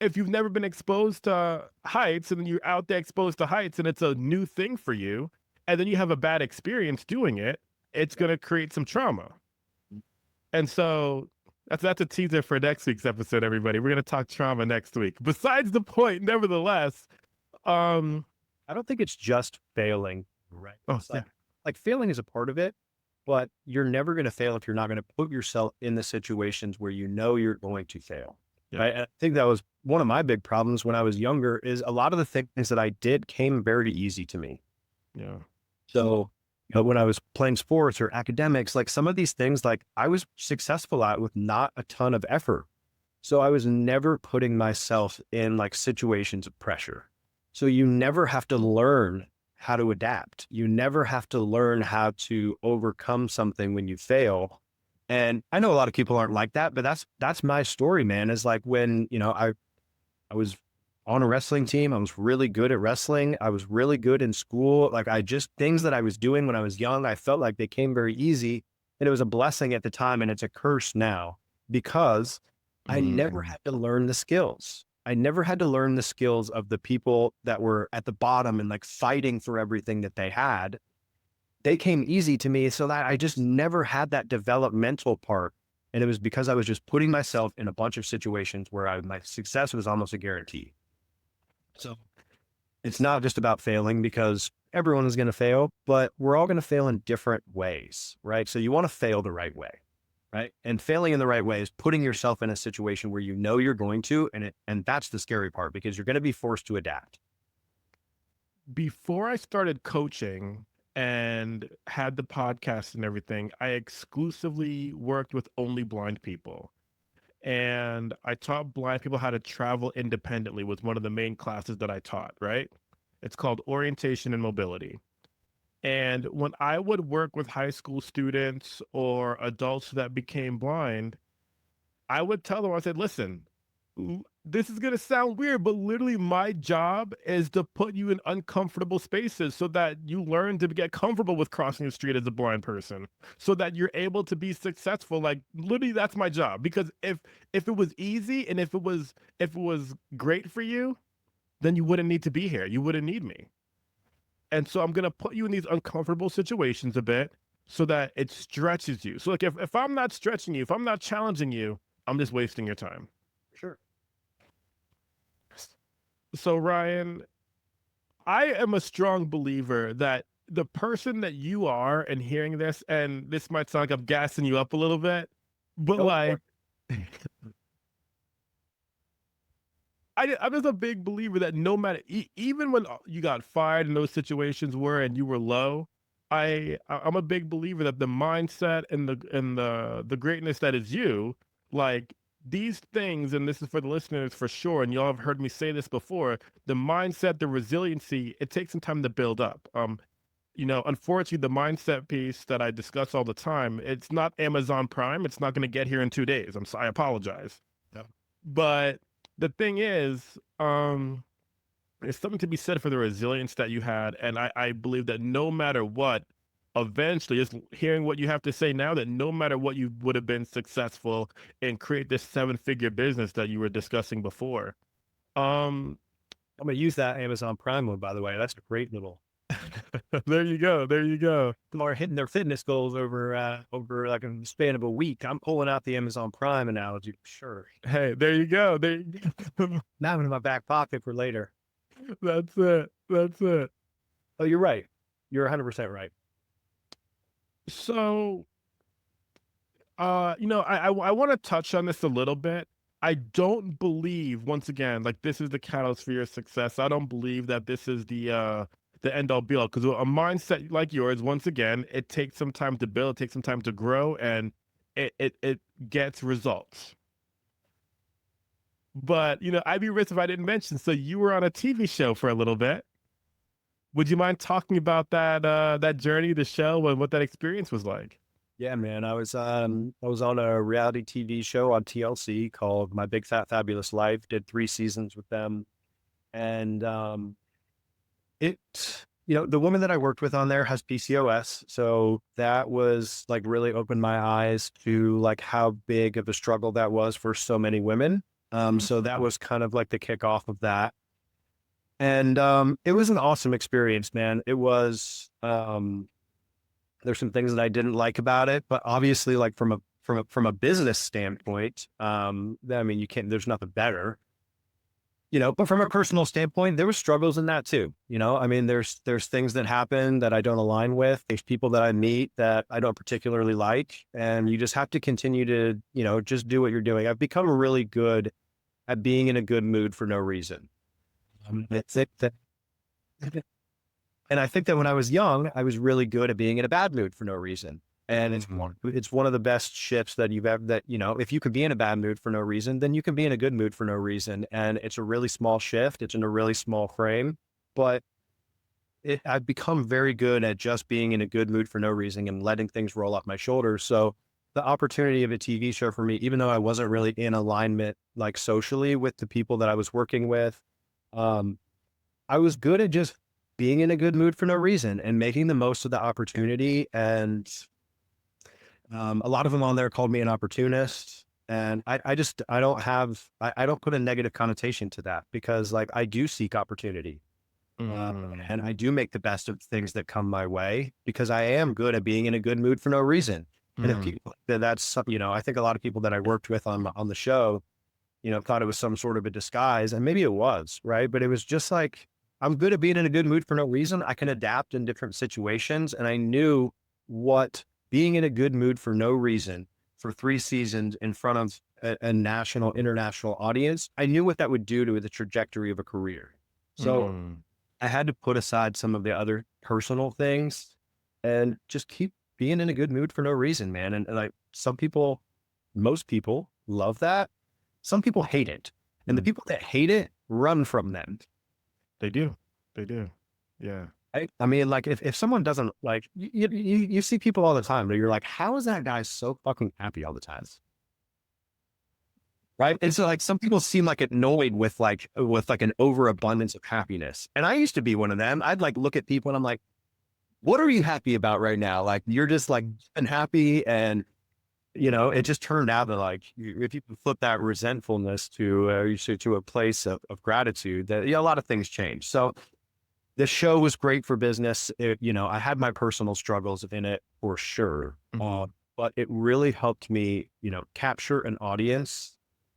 if you've never been exposed to heights and then you're out there exposed to heights and it's a new thing for you, and then you have a bad experience doing it, it's going to create some trauma. And so that's a teaser for next week's episode, everybody. We're going to talk trauma next week. Besides the point, nevertheless, I don't think it's just failing, right? Oh, It's like failing is a part of it, but you're never going to fail if you're not going to put yourself in the situations where you know you're going to fail. Yeah. Right? And I think that was one of my big problems when I was younger is a lot of the things that I did came very easy to me. Yeah. So, when I was playing sports or academics, like some of these things, like I was successful at with not a ton of effort. So I was never putting myself in like situations of pressure. So you never have to learn how to adapt. You never have to learn how to overcome something when you fail. And I know a lot of people aren't like that, but that's my story, man, is like when, I was on a wrestling team. I was really good at wrestling. I was really good in school. Like things that I was doing when I was young, I felt like they came very easy, and it was a blessing at the time. And it's a curse now because I never had to learn the skills. I never had to learn the skills of the people that were at the bottom and like fighting for everything that they had. They came easy to me, so that I just never had that developmental part. And it was because I was just putting myself in a bunch of situations where my success was almost a guarantee. So it's not just about failing because everyone is going to fail, but we're all going to fail in different ways, right? So you want to fail the right way, right? And failing in the right way is putting yourself in a situation where you know you're going to, and that's the scary part because you're going to be forced to adapt. Before I started coaching and had the podcast and everything, I exclusively worked with only blind people. And I taught blind people how to travel independently was one of the main classes that I taught, right? It's called orientation and mobility. And when I would work with high school students or adults that became blind, I would tell them, I said, listen, This is going to sound weird, but literally my job is to put you in uncomfortable spaces so that you learn to get comfortable with crossing the street as a blind person, so that you're able to be successful. Like literally that's my job. Because if it was easy and if it was great for you, then you wouldn't need to be here. You wouldn't need me. And so I'm going to put you in these uncomfortable situations a bit so that it stretches you. So like if I'm not stretching you, if I'm not challenging you, I'm just wasting your time. Sure. So Ryan, I am a strong believer that the person that you are, and hearing this, and this might sound like I'm gassing you up a little bit, but Go for like it. I'm just a big believer that no matter, even when you got fired and those situations were, and you were low, I'm a big believer that the mindset and the greatness that is you, like these things, and this is for the listeners for sure, and y'all have heard me say this before, the mindset, the resiliency, it takes some time to build up. Unfortunately, the mindset piece that I discuss all the time, it's not Amazon Prime. It's not going to get here in 2 days. I apologize. Yep. But the thing is, there's something to be said for the resilience that you had. And I believe that no matter what, eventually, just hearing what you have to say now, that no matter what, you would have been successful and create this 7-figure business that you were discussing before. Um, I'm going to use that Amazon Prime one, by the way. That's a great little. there you go. There you go. People are hitting their fitness goals over like a span of a week. I'm pulling out the Amazon Prime analogy for sure. Hey, there you go. There you go. Now I'm in my back pocket for later. That's it. That's it. Oh, you're right. You're 100% right. So, I want to touch on this a little bit. I don't believe, once again, like this is the catalyst for your success. I don't believe that this is the end all be all, because a mindset like yours, once again, it takes some time to build, it takes some time to grow, and it gets results. But I'd be remiss if I didn't mention. So you were on a TV show for a little bit. Would you mind talking about that journey, the show, and what that experience was like? Yeah, man. I was on a reality TV show on TLC called My Big Fat Fabulous Life. Did 3 seasons with them. And the woman that I worked with on there has PCOS. So that was like really opened my eyes to like how big of a struggle that was for so many women. So that was kind of like the kickoff of that. And it was an awesome experience, man. It was there's some things that I didn't like about it, but obviously like from a business standpoint, I mean, there's nothing better. But from a personal standpoint, there was struggles in that too. I mean, there's things that happen that I don't align with. There's people that I meet that I don't particularly like. And you just have to continue to, just do what you're doing. I've become really good at being in a good mood for no reason. It's it that, and I think that when I was young, I was really good at being in a bad mood for no reason. And it's one of the best shifts that you've ever, that, if you could be in a bad mood for no reason, then you can be in a good mood for no reason. And it's a really small shift. It's in a really small frame, but I've become very good at just being in a good mood for no reason and letting things roll off my shoulders. So the opportunity of a TV show for me, even though I wasn't really in alignment, like socially with the people that I was working with, I was good at just being in a good mood for no reason and making the most of the opportunity. And a lot of them on there called me an opportunist, and I don't put a negative connotation to that, because like I do seek opportunity, and I do make the best of things that come my way, because I am good at being in a good mood for no reason. And if people, that's, I think a lot of people that I worked with on the show, thought it was some sort of a disguise, and maybe it was, right? But it was just like, I'm good at being in a good mood for no reason. I can adapt in different situations. And I knew what being in a good mood for no reason for 3 seasons in front of a national, international audience, I knew what that would do to the trajectory of a career. So I had to put aside some of the other personal things and just keep being in a good mood for no reason, man. And like most people love that. Some people hate it. And the people that hate it, run from them. They do. Yeah. I mean, like if someone doesn't like, you see people all the time, but you're like, how is that guy so fucking happy all the time? right? And so like some people seem like annoyed with an overabundance of happiness. And I used to be one of them. I'd like look at people and I'm like, what are you happy about right now? Like you're just like unhappy. And it just turned out that like if you can flip that resentfulness to a place of gratitude, that a lot of things change. So the show was great for business. I had my personal struggles in it for sure. But it really helped me, capture an audience.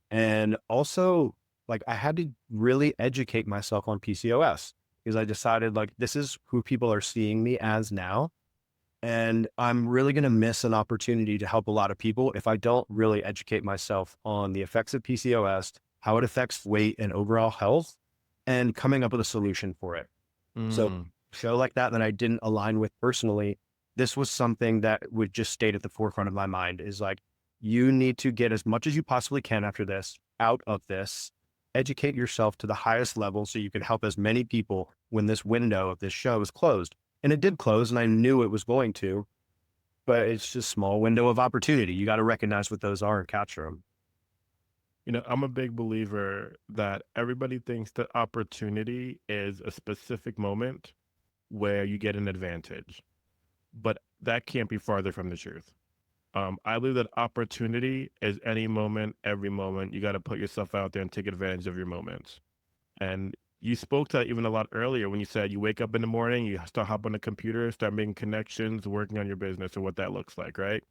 And also like I had to really educate myself on PCOS because I decided like, this is who people are seeing me as now. And I'm really going to miss an opportunity to help a lot of people if I don't really educate myself on the effects of PCOS, how it affects weight and overall health, and coming up with a solution for it. So show like that I didn't align with personally, this was something that would just stay at the forefront of my mind is like, you need to get as much as you possibly can after this out of this, educate yourself to the highest level so you can help as many people when this window of this show is closed. And it did close and I knew it was going to, but it's just a small window of opportunity. You got to recognize what those are and capture them. I'm a big believer that everybody thinks that opportunity is a specific moment where you get an advantage, but that can't be farther from the truth. I believe that opportunity is any moment, every moment. You got to put yourself out there and take advantage of your moments. And you spoke to that even a lot earlier when you said you wake up in the morning, you start hopping on the computer, start making connections, working on your business or what that looks like, right?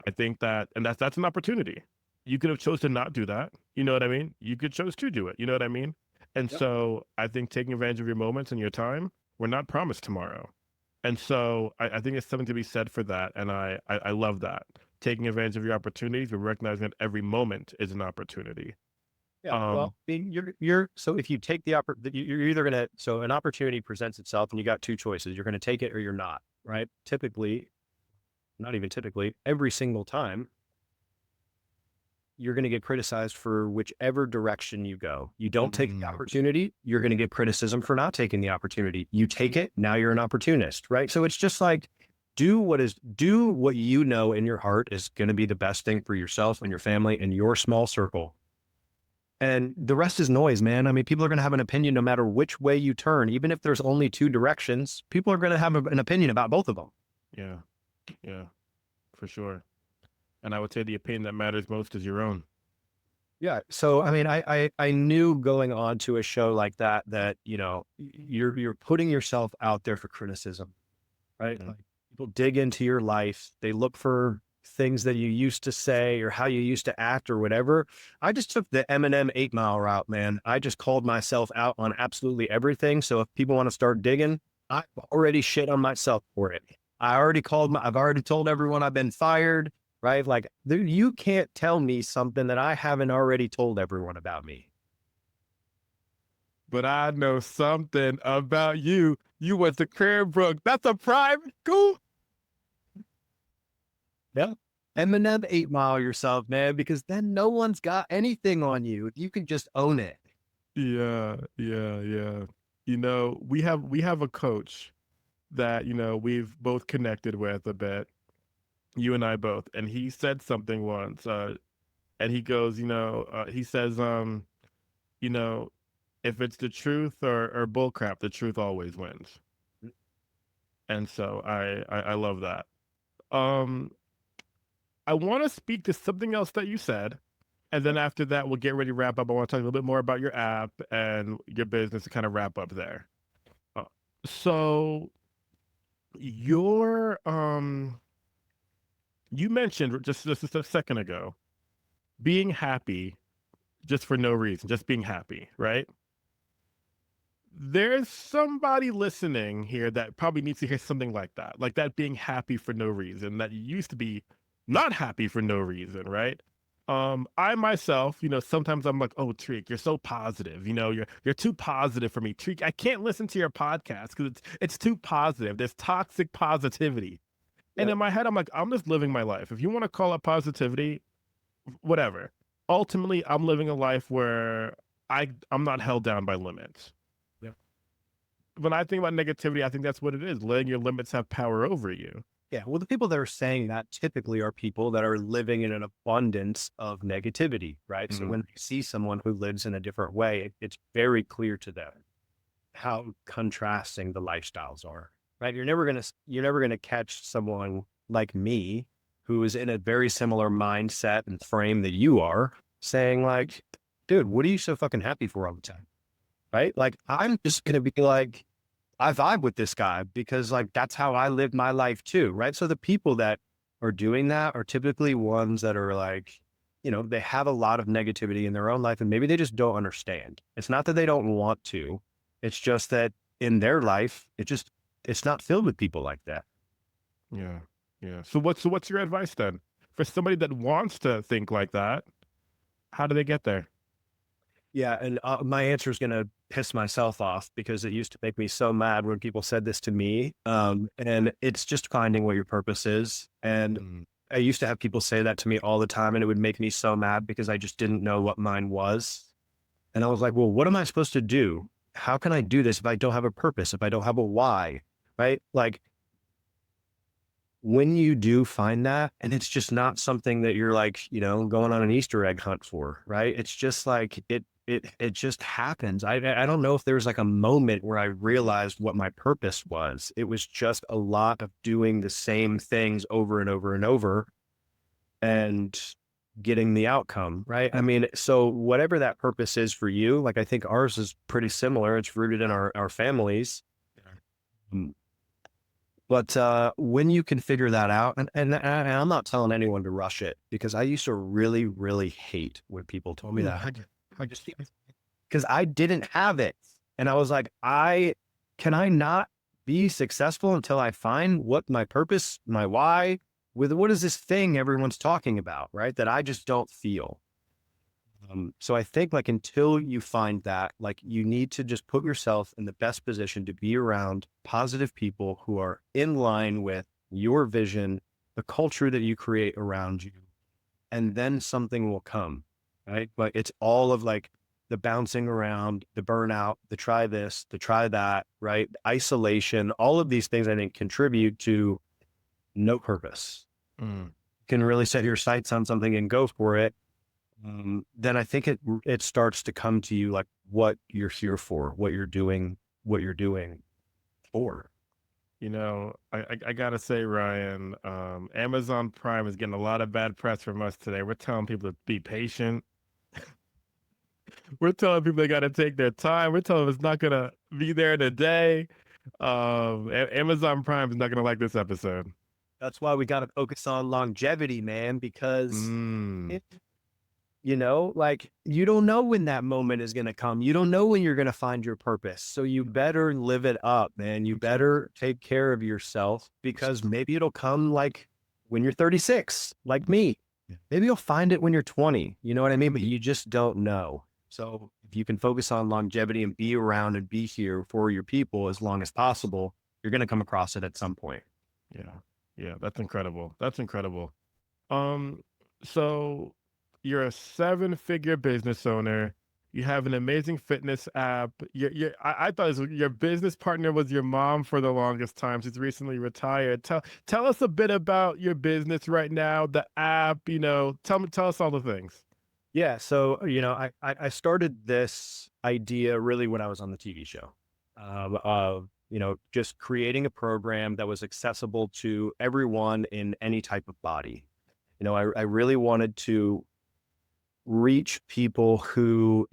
I think that, and that's an opportunity. You could have chose to not do that. You know what I mean? You could chose to do it. You know what I mean? And Yep. so I think taking advantage of your moments and your time, we're not promised tomorrow. And so I think it's something to be said for that. And I love that. Taking advantage of your opportunities, but recognizing that every moment is an opportunity. Yeah. Um, Well, I mean, so if you take you're either going to, so an opportunity presents itself and you got two choices. You're going to take it or you're not, right? Typically, not even typically, every single time, you're going to get criticized for whichever direction you go. You don't take the opportunity, you're going to get criticism for not taking the opportunity. You take it, now you're an opportunist, right? So it's just like, do what you know in your heart is going to be the best thing for yourself and your family and your small circle. And the rest is noise, man. I mean, people are going to have an opinion no matter which way you turn. Even if there's only two directions, people are going to have an opinion about both of them. yeah, yeah, for sure. And I would say the opinion that matters most is your own. Yeah. So, I mean, I knew going on to a show like that, you're putting yourself out there for criticism, right? Mhm. Like people dig into your life. They look for things that you used to say or how you used to act or whatever. I just took the Eminem 8 Mile route, man. I just called myself out on absolutely everything. So if people want to start digging, I've already shit on myself for it. I've already told everyone I've been fired, right? Like you can't tell me something that I haven't already told everyone about me. But I know something about you. You went to Cranbrook. That's a private school. Yeah. Eminem 8 Mile yourself, man, because then no one's got anything on you. You can just own it. Yeah, yeah, yeah. We have a coach that, we've both connected with a bit, you and I both. And he said something once, and he goes, he says, you know, if it's the truth or bullcrap, the truth always wins. And so I love that. Um, I want to speak to something else that you said. And then after that, we'll get ready to wrap up. I want to talk a little bit more about your app and your business to kind of wrap up there. Uh, so your you mentioned just a second ago being happy just for no reason, just being happy, right? There's somebody listening here that probably needs to hear something like that being happy for no reason, that you used to be not happy for no reason, right? I myself, sometimes I'm like, oh, Treek, you're so positive. You're too positive for me. Treek, I can't listen to your podcast because it's too positive. There's toxic positivity. And Yeah. in my head, I'm like, I'm just living my life. If you want to call it positivity, whatever. Ultimately, I'm living a life where I'm not held down by limits. Yeah. When I think about negativity, I think that's what it is. Letting your limits have power over you. Yeah. Well, the people that are saying that typically are people that are living in an abundance of negativity, right? So Mm, when they see someone who lives in a different way, it's very clear to them how contrasting the lifestyles are, right? You're never gonna catch someone like me who is in a very similar mindset and frame that you are saying like, dude, what are you so fucking happy for all the time? Right? Like, I'm just gonna be like, I vibe with this guy because like that's how I live my life too, right? So the people that are doing that are typically ones that are like, they have a lot of negativity in their own life and maybe they just don't understand. It's not that they don't want to. It's just that in their life, it's not filled with people like that. yeah, yeah. So what's your advice then for somebody that wants to think like that? How do they get there? Yeah, and my answer is going to piss myself off because it used to make me so mad when people said this to me. And it's just finding what your purpose is. And Mm, I used to have people say that to me all the time, and it would make me so mad because I just didn't know what mine was. And I was like, well, what am I supposed to do? How can I do this if I don't have a purpose, if I don't have a why? Right? Like, when you do find that, and it's just not something that you're like, going on an Easter egg hunt for, right? It's just like it just happens. I don't know if there was like a moment where I realized what my purpose was. It was just a lot of doing the same things over and over and over and getting the outcome, right? I mean, so whatever that purpose is for you, like I think ours is pretty similar. It's rooted in our families. But when you can figure that out, and I'm not telling anyone to rush it because I used to really, really hate when people told me that. I just because I didn't have it, and I was like, I not be successful until I find what my purpose, my why, with what is this thing everyone's talking about, right? That I just don't feel. So I think like until you find that, like you need to just put yourself in the best position to be around positive people who are in line with your vision, the culture that you create around you, and then something will come, right? But it's all of like the bouncing around, the burnout, the try this, the try that, right? Isolation, all of these things I think contribute to no purpose. mm. You can really set your sights on something and go for it, then I think it starts to come to you like what you're here for, what you're doing for. I gotta say, Ryan, Amazon Prime is getting a lot of bad press from us today. We're telling people to be patient. We're telling people they gotta take their time. We're telling them it's not gonna be there in a day. Amazon Prime is not gonna like this episode. That's why we got to focus on longevity, man, because Mm, it, like you don't know when that moment is going to come. You don't know when you're going to find your purpose. So you better live it up, man. You better take care of yourself because maybe it'll come like when you're 36, like me. Maybe you'll find it when you're 20. You know what I mean? But you just don't know. So if you can focus on longevity and be around and be here for your people as long as possible, you're going to come across it at some point. yeah, yeah, that's incredible. That's incredible. Um, so you're a seven-figure business owner. You have an amazing fitness app. I thought your business partner was your mom for the longest time. She's recently retired. Tell us a bit about your business right now, the app. Tell us all the things. Yeah. So, I started this idea really when I was on the TV show of, just creating a program that was accessible to everyone in any type of body. I really wanted to reach people who,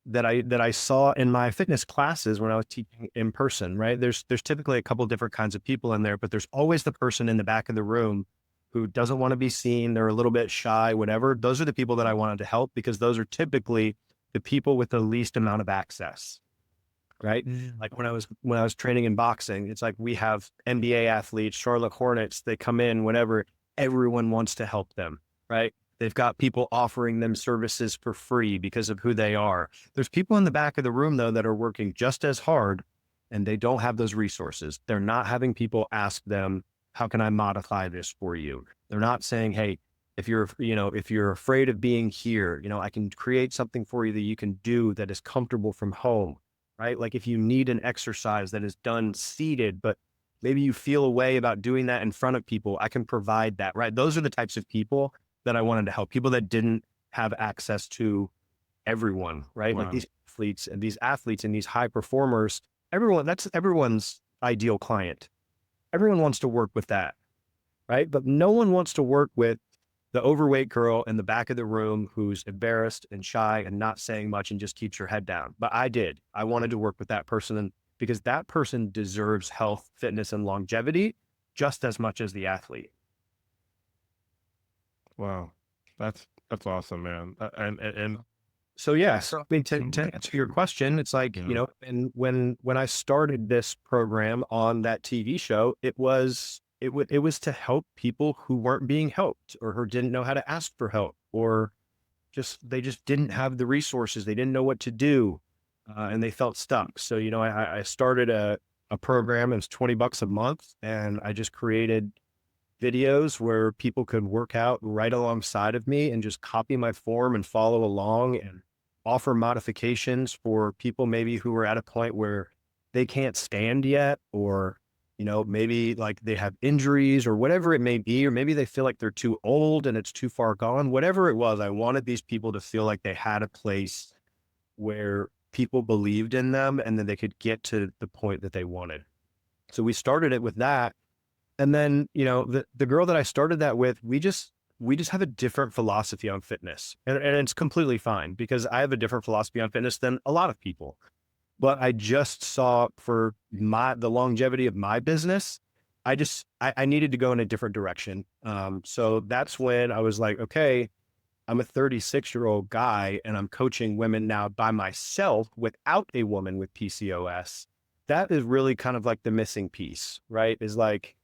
that I saw in my fitness classes when I was teaching in person, right? There's typically a couple different kinds of people in there, but there's always the person in the back of the room who doesn't want to be seen. They're a little bit shy, whatever. Those are the people that I wanted to help because those are typically the people with the least amount of access, right? Like when I was training in boxing, it's like we have NBA athletes, Charlotte Hornets, they come in whenever everyone wants to help them, right? They've got people offering them services for free because of who they are. There's people in the back of the room though that are working just as hard and they don't have those resources. They're not having people ask them, how can I modify this for you? They're not saying, hey, if you're afraid of being here, I can create something for you that you can do that is comfortable from home, right? Like if you need an exercise that is done seated, but maybe you feel a way about doing that in front of people. I can provide that, right? Those are the types of people that I wanted to help, people that didn't have access to everyone, right? Like Wow. these athletes and these high performers, that's everyone's ideal client. Everyone wants to work with that, right? But no one wants to work with the overweight girl in the back of the room who's embarrassed and shy and not saying much and just keeps her head down. But I did. I wanted to work with that person because that person deserves health, fitness, and longevity just as much as the athlete. Wow. That's awesome, man. And So yeah, so I mean, to answer your question, it's like, yeah. you know, and when I started this program on that TV show, it was to help people who weren't being helped or who didn't know how to ask for help, or they just didn't have the resources. They didn't know what to do, and they felt stuck. So, you know, I started a program. It was $20 a month, and I just created videos where people could work out right alongside of me and just copy my form and follow along and offer modifications for people maybe who are at a point where they can't stand yet, or, you know, maybe like they have injuries or whatever it may be, or maybe they feel like they're too old and it's too far gone. Whatever it was, I wanted these people to feel like they had a place where people believed in them and then they could get to the point that they wanted. So we started it with that. And then, you know, the girl that I started that with, we just have a different philosophy on fitness, and it's completely fine because I have a different philosophy on fitness than a lot of people. But I just saw for the longevity of my business, I needed to go in a different direction. So that's when I was like, okay, I'm a 36-year-old guy and I'm coaching women now by myself without a woman with PCOS. That is really kind of like the missing piece, right? Is like,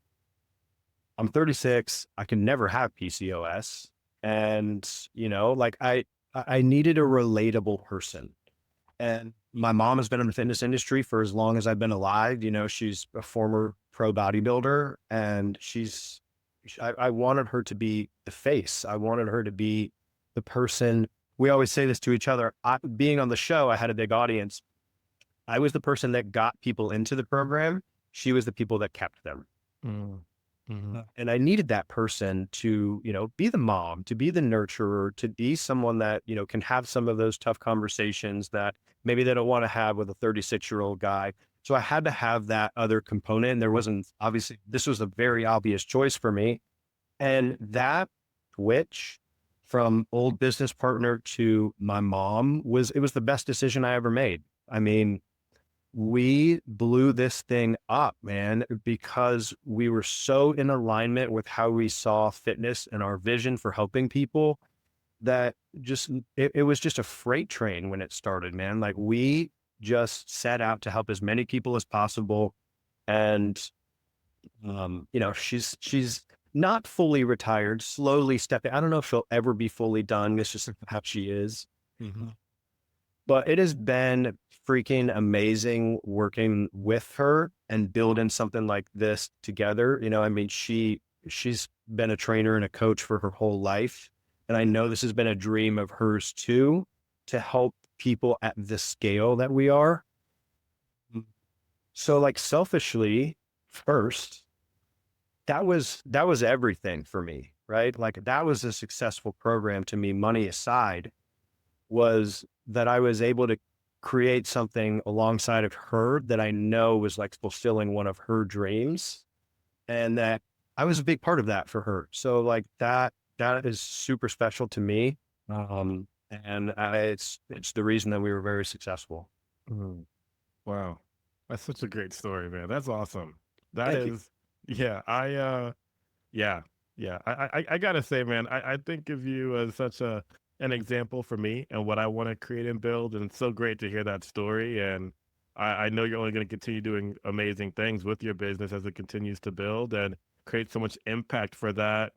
I'm 36. I can never have PCOS. And, you know, like I needed a relatable person. And my mom has been in the fitness industry for as long as I've been alive. You know, she's a former pro bodybuilder, and I wanted her to be the face. I wanted her to be the person. We always say this to each other. Being on the show, I had a big audience. I was the person that got people into the program. She was the people that kept them. Mm. Mhm. And I needed that person to, you know, be the mom, to be the nurturer, to be someone that, you know, can have some of those tough conversations that maybe they don't want to have with a 36-year-old guy. So I had to have that other component. And there wasn't, obviously, this was a very obvious choice for me. And that switch from old business partner to my mom it was the best decision I ever made. I mean, we blew this thing up, man, because we were so in alignment with how we saw fitness and our vision for helping people that it was just a freight train when it started, man. Like we just set out to help as many people as possible. And, you know, she's not fully retired, slowly stepping. I don't know if she'll ever be fully done. It's just how she is. Mhm. But it has been freaking amazing working with her and building something like this together. You know, I mean, she's been a trainer and a coach for her whole life. And I know this has been a dream of hers too, to help people at the scale that we are. So like selfishly first, that was everything for me, right? Like that was a successful program to me, money aside, was that I was able to create something alongside of her that I know was like fulfilling one of her dreams, and that I was a big part of that for her. So like that is super special to me. And it's the reason that we were very successful. Mhm. Wow. That's such a great story, man. That's awesome. That Thank you. is, yeah, yeah, yeah. I gotta say, man, I think of you as such an example for me and what I want to create and build. And it's so great to hear that story. And I know you're only going to continue doing amazing things with your business as it continues to build and create so much impact for that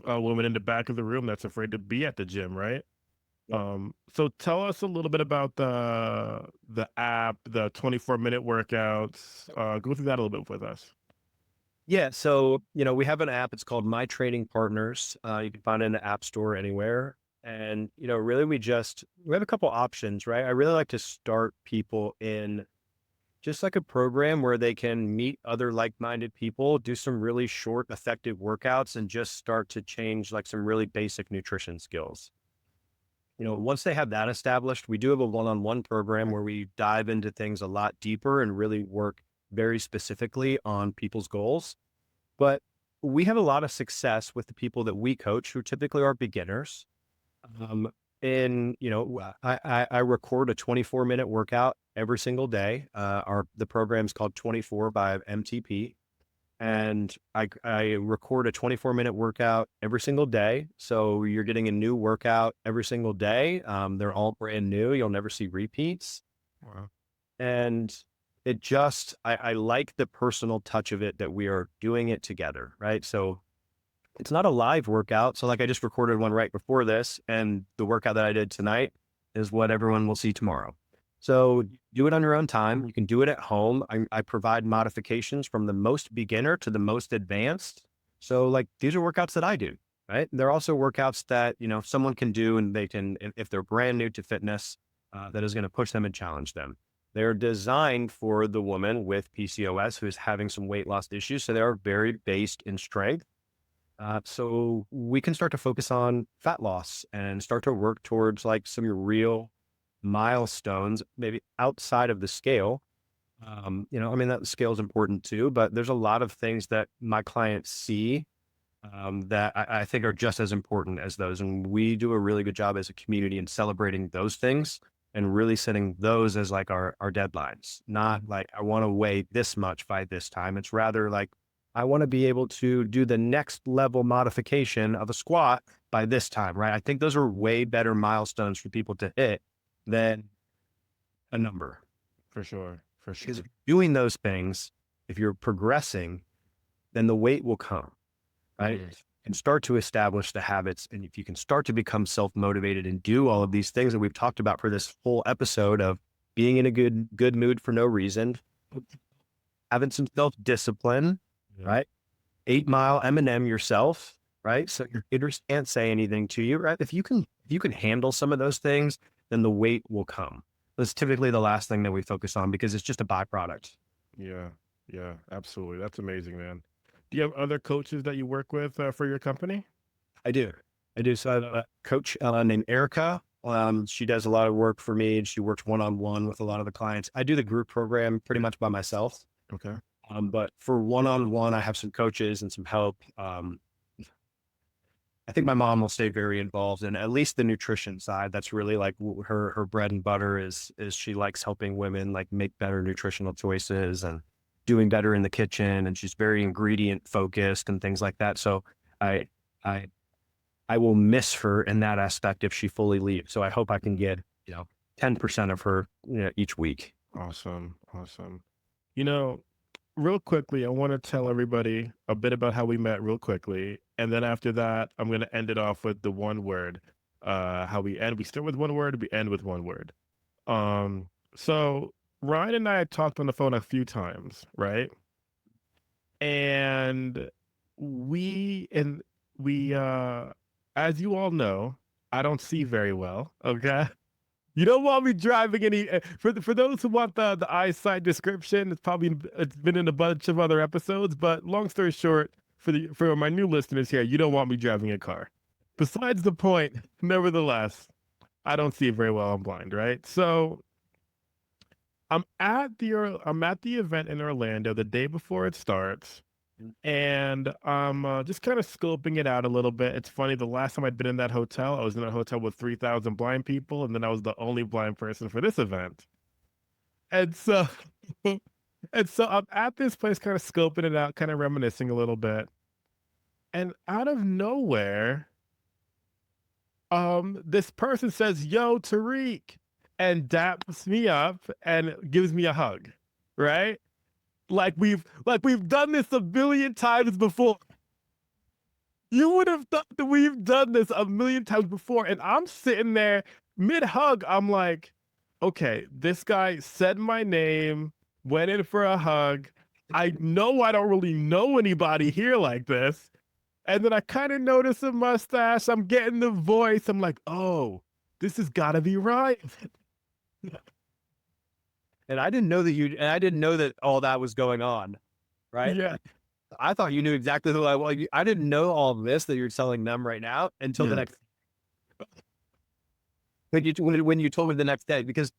woman in the back of the room that's afraid to be at the gym, right? Yep. So tell us a little bit about the app, the 24-minute workouts. Go through that a little bit with us. Yeah. So, you know, we have an app. It's called My Training Partners. You can find it in the App Store anywhere. And, you know, really we have a couple options, right? I really like to start people in just like a program where they can meet other like-minded people, do some really short, effective workouts, and just start to change like some really basic nutrition skills. Once they have that established, we do have a one-on-one program where we dive into things a lot deeper and really work very specifically on people's goals. But we have a lot of success with the people that we coach who typically are beginners. Um, I record a 24-minute workout every single day. The program's called 24 by MTP. And I record a 24-minute workout every single day. So you're getting a new workout every single day. They're all brand new. You'll never see repeats. Wow. And I like the personal touch of it that we are doing it together, right? So it's not a live workout. So like I just recorded one right before this, and the workout that I did tonight is what everyone will see tomorrow. So do it on your own time. You can do it at home. I provide modifications from the most beginner to the most advanced. So like these are workouts that I do, right? They're also workouts that, someone can do, and they can, if they're brand new to fitness, that is going to push them and challenge them. They're designed for the woman with PCOS who is having some weight loss issues. So they are very based in strength. So we can start to focus on fat loss and start to work towards like some real milestones, maybe outside of the scale. That scale is important too, but there's a lot of things that my clients see that I think are just as important as those. And we do a really good job as a community in celebrating those things and really setting those as like our deadlines. Not like, I want to weigh this much by this time. It's rather like, I want to be able to do the next level modification of a squat by this time, right? I think those are way better milestones for people to hit than a number. For sure. Because if you're doing those things, if you're progressing, then the weight will come, right? And start to establish the habits. And if you can start to become self-motivated and do all of these things that we've talked about for this whole episode of being in a good mood for no reason, having some self-discipline, right? 8 Mile M&M yourself, right? So your hitters can't say anything to you, right? If you can handle some of those things, then the weight will come. That's typically the last thing that we focus on because it's just a byproduct. Yeah, absolutely. That's amazing, man. Do you have other coaches that you work with for your company? I do. So I have a coach named Erica. She does a lot of work for me, and she works one-on-one with a lot of the clients. I do the group program pretty much by myself. Okay. But for one-on-one, I have some coaches and some help. I think my mom will stay very involved in at least the nutrition side. That's really like her bread and butter is she likes helping women like make better nutritional choices and doing better in the kitchen. And she's very ingredient focused and things like that. So I will miss her in that aspect if she fully leaves. So I hope I can get, 10% of her, each week. Awesome. Real quickly, I want to tell everybody a bit about how we met real quickly. And then after that, I'm going to end it off with the one word. How we end. We start with one word, we end with one word. So Ryan and I had talked on the phone a few times, right? And we, as you all know, I don't see very well. Okay. You don't want me driving any, for those who want the eyesight description, it's been in a bunch of other episodes, but long story short, for my new listeners here, you don't want me driving a car. Besides the point, nevertheless, I don't see very well. I'm blind, right? So I'm at the event in Orlando the day before it starts, and I'm just kind of scoping it out a little bit. It's funny, the last time I'd been in that hotel, I was in a hotel with 3,000 blind people, and then I was the only blind person for this event. And so, I'm at this place kind of scoping it out, kind of reminiscing a little bit. And out of nowhere, this person says, "Yo, Tariq," and daps me up and gives me a hug, right? Like we've done this a billion times before. You would have thought that we've done this a million times before. And I'm sitting there mid-hug. I'm like, okay, this guy said my name, went in for a hug. I know I don't really know anybody here like this. And then I kind of notice a mustache. I'm getting the voice. I'm like, oh, this has got to be Ryan. And I didn't know that all that was going on. Right. Yeah. I thought you knew exactly who I was. I didn't know all of this that you're telling them right now until the next, when you told me the next day, because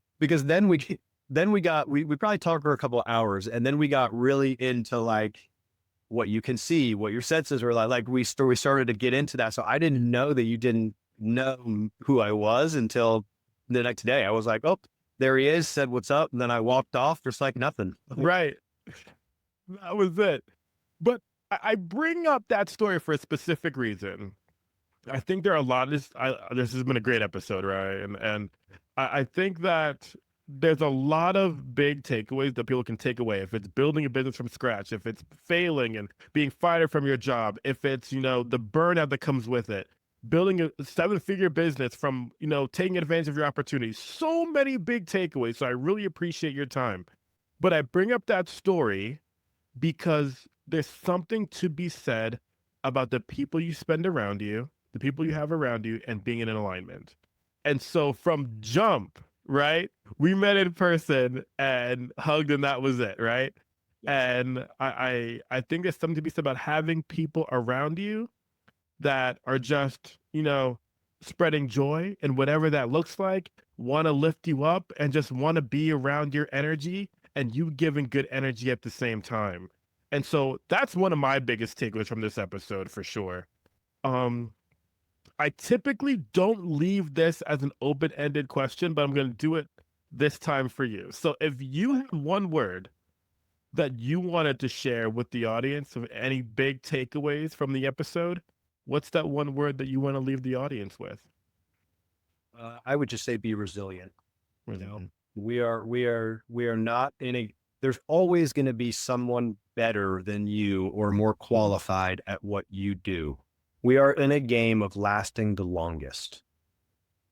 then we probably talked for a couple of hours, and then we got really into like what you can see, what your senses are like. We started to get into that. So I didn't know that you didn't know who I was until the next day. I was like, oh, there he is, said what's up, and then I walked off just like nothing. Right. That was it. But I bring up that story for a specific reason. I think there are a lot of this has been a great episode, right? And I think that there's a lot of big takeaways that people can take away. If it's building a business from scratch, if it's failing and being fired from your job, if it's, the burnout that comes with it, building a 7-figure business from, taking advantage of your opportunities. So many big takeaways. So I really appreciate your time. But I bring up that story because there's something to be said about the people you spend around you, the people you have around you, and being in an alignment. And so from jump, right, we met in person and hugged, and that was it, right? Yes. And I think there's something to be said about having people around you that are just, spreading joy, and whatever that looks like, want to lift you up and just want to be around your energy, and you giving good energy at the same time. And so that's one of my biggest takeaways from this episode for sure. I typically don't leave this as an open-ended question, but I'm going to do it this time for you. So if you have one word that you wanted to share with the audience of any big takeaways from the episode, what's that one word that you want to leave the audience with? I would just say be resilient. Resilient. We are not in a, there's always going to be someone better than you or more qualified at what you do. We are in a game of lasting the longest,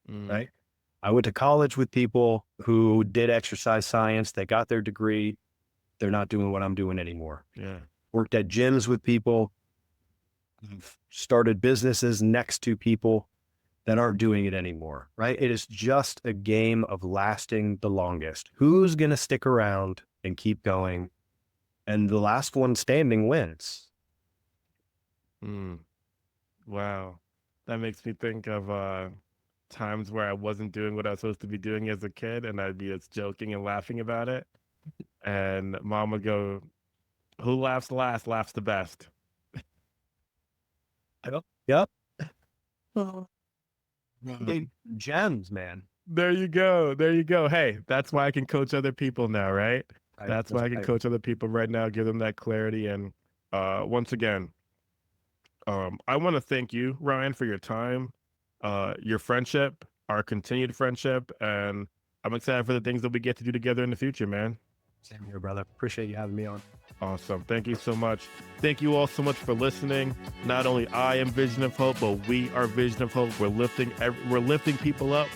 right? I went to college with people who did exercise science. They got their degree. They're not doing what I'm doing anymore. Yeah. Worked at gyms with people, started businesses next to people that aren't doing it anymore, right? It is just a game of lasting the longest. Who's going to stick around and keep going? And the last one standing wins. Wow. That makes me think of times where I wasn't doing what I was supposed to be doing as a kid, and I'd be just joking and laughing about it. And mom would go, who laughs last laughs the best. Yep. Gems, man. There you go. There you go. Hey, that's why I can coach other people now, right? That's why I can coach other people right now, give them that clarity. And once again, I want to thank you, Ryan, for your time, your friendship, our continued friendship, and I'm excited for the things that we get to do together in the future, man. Same here, brother. Appreciate you having me on. Awesome. Thank you so much. Thank you all so much for listening. Not only I am Vision of Hope, but we are Vision of Hope. We're lifting people up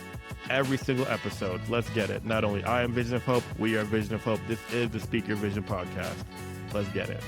every single episode. Let's get it. Not only I am Vision of Hope, we are Vision of Hope. This is the Speak Your Vision podcast. Let's get it.